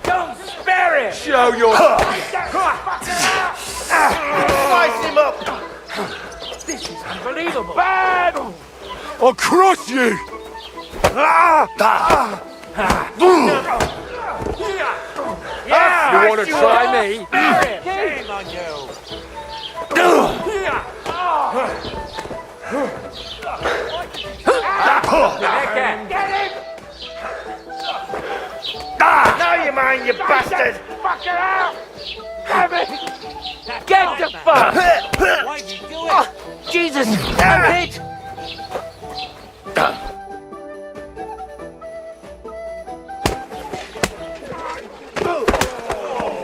Don't spare him! Show your... Slice him up! This is unbelievable! Unbelievable! Bad! I'll crush you! Yeah! You want to try me? Shame on you! Get him! Now you mind, you bastard! Fuck it out! Damn it! Get the fuck! Why you do it? Jesus! I'm hit!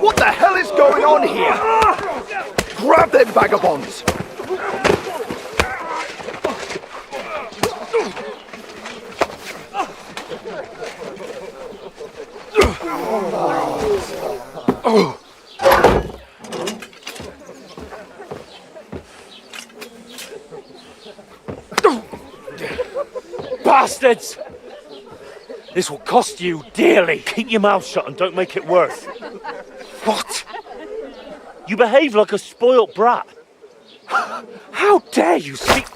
What the hell is going on here? Grab them vagabonds! Bastards! This will cost you dearly. Keep your mouth shut and don't make it worse. What? You behave like a spoilt brat. How dare you speak?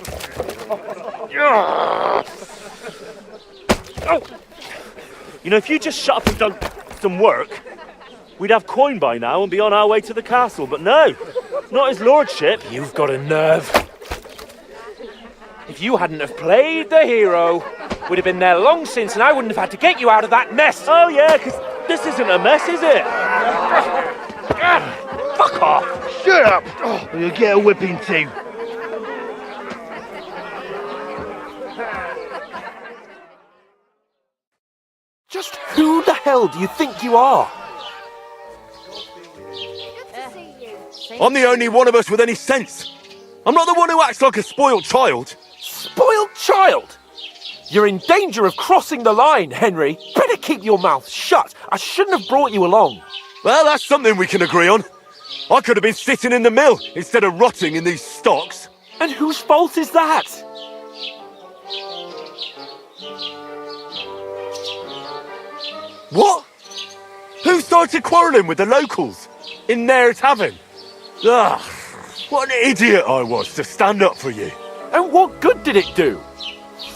You know, if you just shut up and done some work, we'd have coin by now and be on our way to the castle. But no, not his lordship. You've got a nerve. If you hadn't have played the hero, we'd have been there long since and I wouldn't have had to get you out of that mess. Oh yeah, because this isn't a mess, is it? Fuck off. Shut up! Or you'll get a whipping too. Just who the hell do you think you are? I'm the only one of us with any sense. I'm not the one who acts like a spoiled child. Spoiled child? You're in danger of crossing the line, Henry. Better keep your mouth shut. I shouldn't have brought you along. Well, that's something we can agree on. I could have been sitting in the mill instead of rotting in these stocks. And whose fault is that? What? Who started quarrelling with the locals in their tavern? Ugh, what an idiot I was to stand up for you. And what good did it do?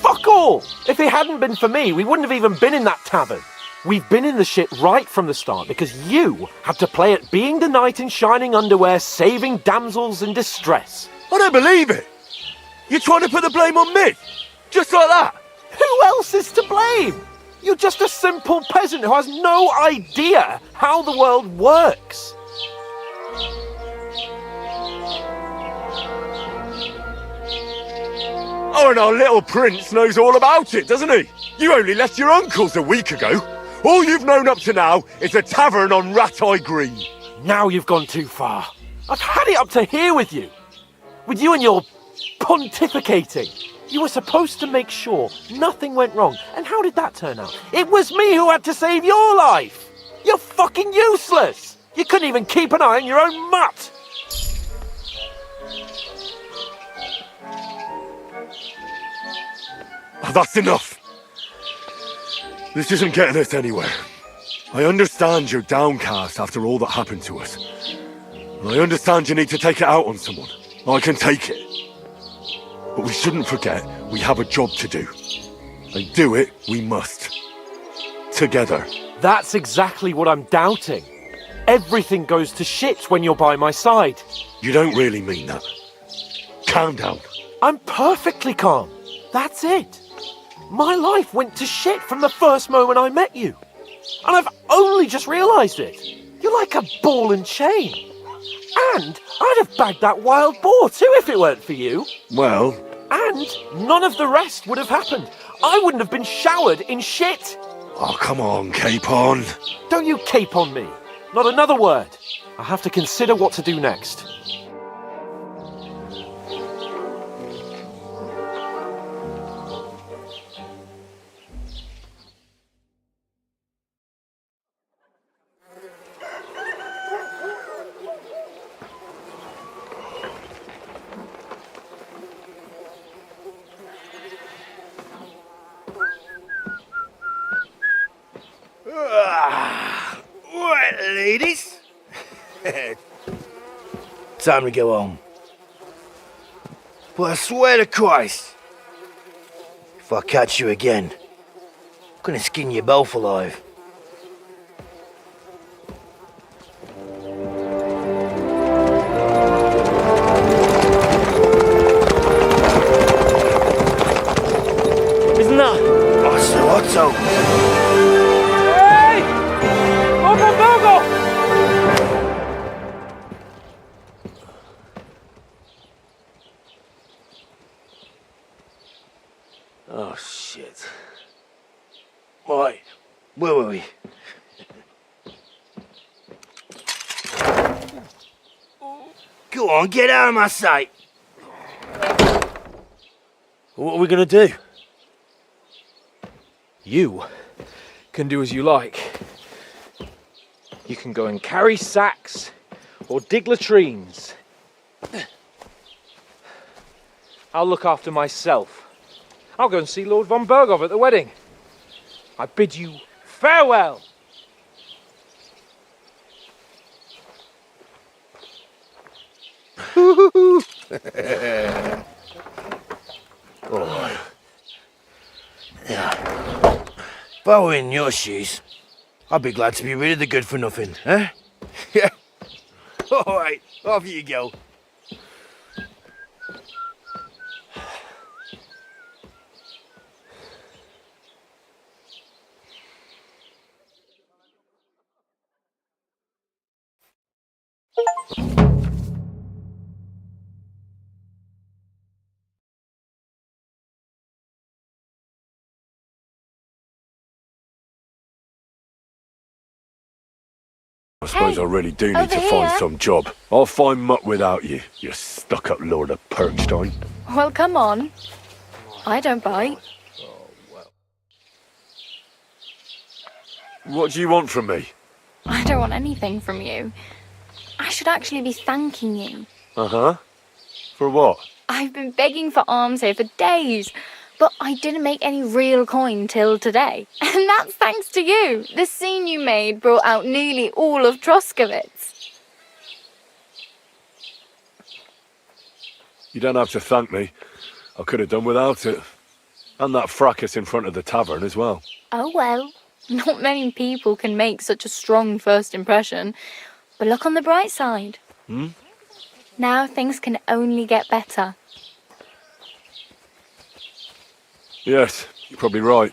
Fuck all! If it hadn't been for me, we wouldn't have even been in that tavern. We've been in the shit right from the start because you had to play at being the knight in shining underwear, saving damsels in distress. I don't believe it. You're trying to put the blame on me? Just like that? Who else is to blame? You're just a simple peasant who has no idea how the world works. Oh, and our little prince knows all about it, doesn't he? You only left your uncle's a week ago. All you've known up to now is a tavern on Rat-Eye Green. Now you've gone too far. I've had it up to here with you. With you and your pontificating. You were supposed to make sure nothing went wrong. And how did that turn out? It was me who had to save your life. You're fucking useless. You couldn't even keep an eye on your own mutt. Oh, that's enough. This isn't getting us anywhere. I understand you're downcast after all that happened to us. And I understand you need to take it out on someone. I can take it. But we shouldn't forget we have a job to do. And do it we must. Together. That's exactly what I'm doubting. Everything goes to shit when you're by my side. You don't really mean that. Calm down. I'm perfectly calm. That's it. My life went to shit from the first moment I met you. And I've only just realised it. You're like a ball and chain. And I'd have bagged that wild boar too if it weren't for you. Well... And none of the rest would have happened. I wouldn't have been showered in shit. Oh, come on, Capon. Don't you cape on me. Not another word. I have to consider what to do next. Right, ladies. Time to go home. But I swear to Christ, if I catch you again, I'm gonna skin you both alive. Isn't that? Otto! Hey! Go! Oh, shit. Right, where were we? Go on, get out of my sight! What are we gonna do? You can do as you like. You can go and carry sacks or dig latrines. I'll look after myself. I'll go and see Lord von Bergov at the wedding. I bid you farewell. Alright. Yeah. If I were in your shoes, I'd be glad to be rid of the good for nothing, eh? Yeah. Alright, off you go. I suppose I really do need over to find here. some job. I'll find muck without you, you stuck-up Lord of Perkstein. Well, come on. I don't bite. What do you want from me? I don't want anything from you. I should actually be thanking you. Uh-huh. For what? I've been begging for alms here for days, but I didn't make any real coin till today. And that's thanks to you. The scene you made brought out nearly all of Troskowitz. You don't have to thank me. I could have done without it. And that fracas in front of the tavern as well. Oh well, not many people can make such a strong first impression. But look on the bright side. Hmm? Now things can only get better. Yes, you're probably right.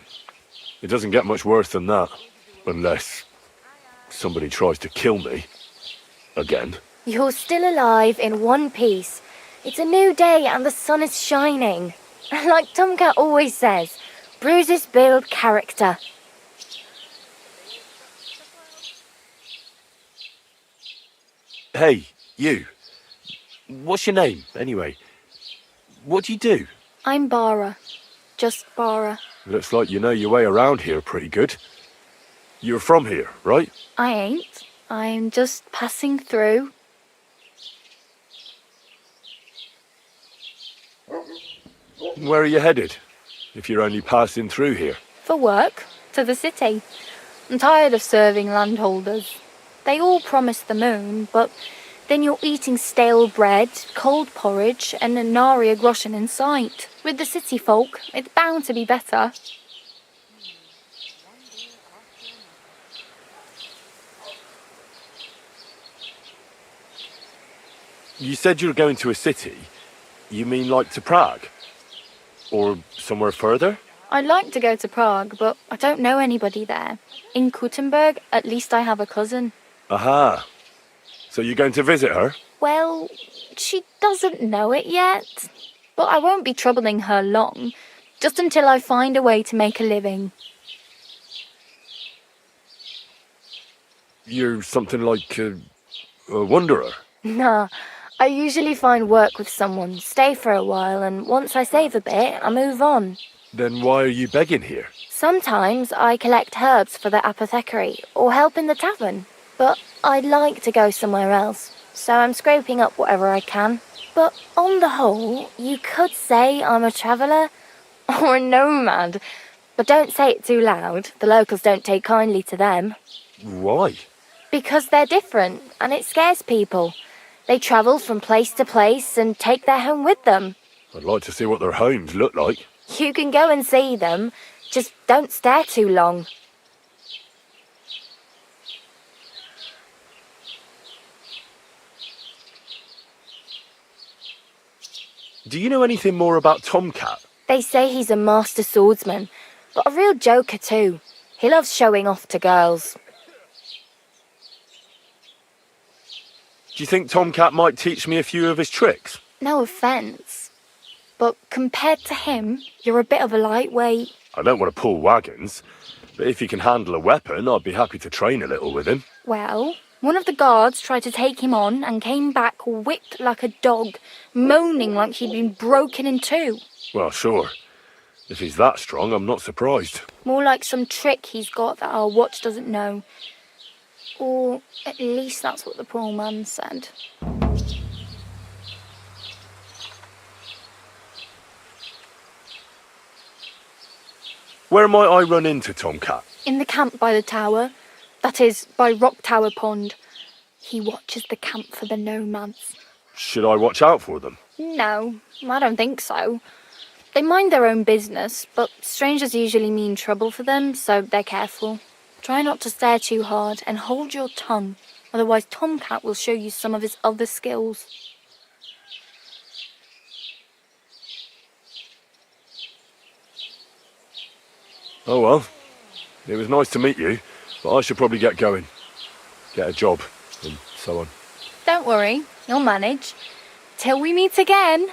It doesn't get much worse than that. Unless somebody tries to kill me. Again. You're still alive in one piece. It's a new day and the sun is shining. Like Tomcat always says, bruises build character. Hey, you. What's your name, anyway? What do you do? I'm Bara. Just Bara. Looks like you know your way around here pretty good. You're from here, right? I ain't. I'm just passing through. Where are you headed? If you're only passing through here. For work. To the city. I'm tired of serving landholders. They all promise the moon, but then you're eating stale bread, cold porridge, and a nary a groschen in sight. With the city folk, it's bound to be better. You said you were going to a city. You mean like to Prague? Or somewhere further? I'd like to go to Prague, but I don't know anybody there. In Kuttenberg, at least I have a cousin. Aha. So you're going to visit her? Well, she doesn't know it yet. But I won't be troubling her long, just until I find a way to make a living. You're something like a wanderer? Nah, I usually find work with someone, stay for a while, and once I save a bit, I move on. Then why are you begging here? Sometimes I collect herbs for the apothecary, or help in the tavern. But I'd like to go somewhere else, so I'm scraping up whatever I can. But on the whole, you could say I'm a traveller, or a nomad. But don't say it too loud, the locals don't take kindly to them. Why? Because they're different, and it scares people. They travel from place to place and take their home with them. I'd like to see what their homes look like. You can go and see them. Just don't stare too long. Do you know anything more about Tomcat? They say he's a master swordsman, but a real joker too. He loves showing off to girls. Do you think Tomcat might teach me a few of his tricks? No offence, but compared to him, you're a bit of a lightweight. I don't want to pull wagons, but if he can handle a weapon, I'd be happy to train a little with him. Well, one of the guards tried to take him on and came back whipped like a dog, moaning like he'd been broken in two. Well, sure. If he's that strong, I'm not surprised. More like some trick he's got that our watch doesn't know. Or at least that's what the poor man said. Where might I run into Tomcat? In the camp by the tower. That is, by Rock Tower Pond. He watches the camp for the nomads. Should I watch out for them? No, I don't think so. They mind their own business, but strangers usually mean trouble for them, so they're careful. Try not to stare too hard and hold your tongue, otherwise Tomcat will show you some of his other skills. Oh well, it was nice to meet you, but I should probably get going. Get a job, and so on. Don't worry, you'll manage. Till we meet again.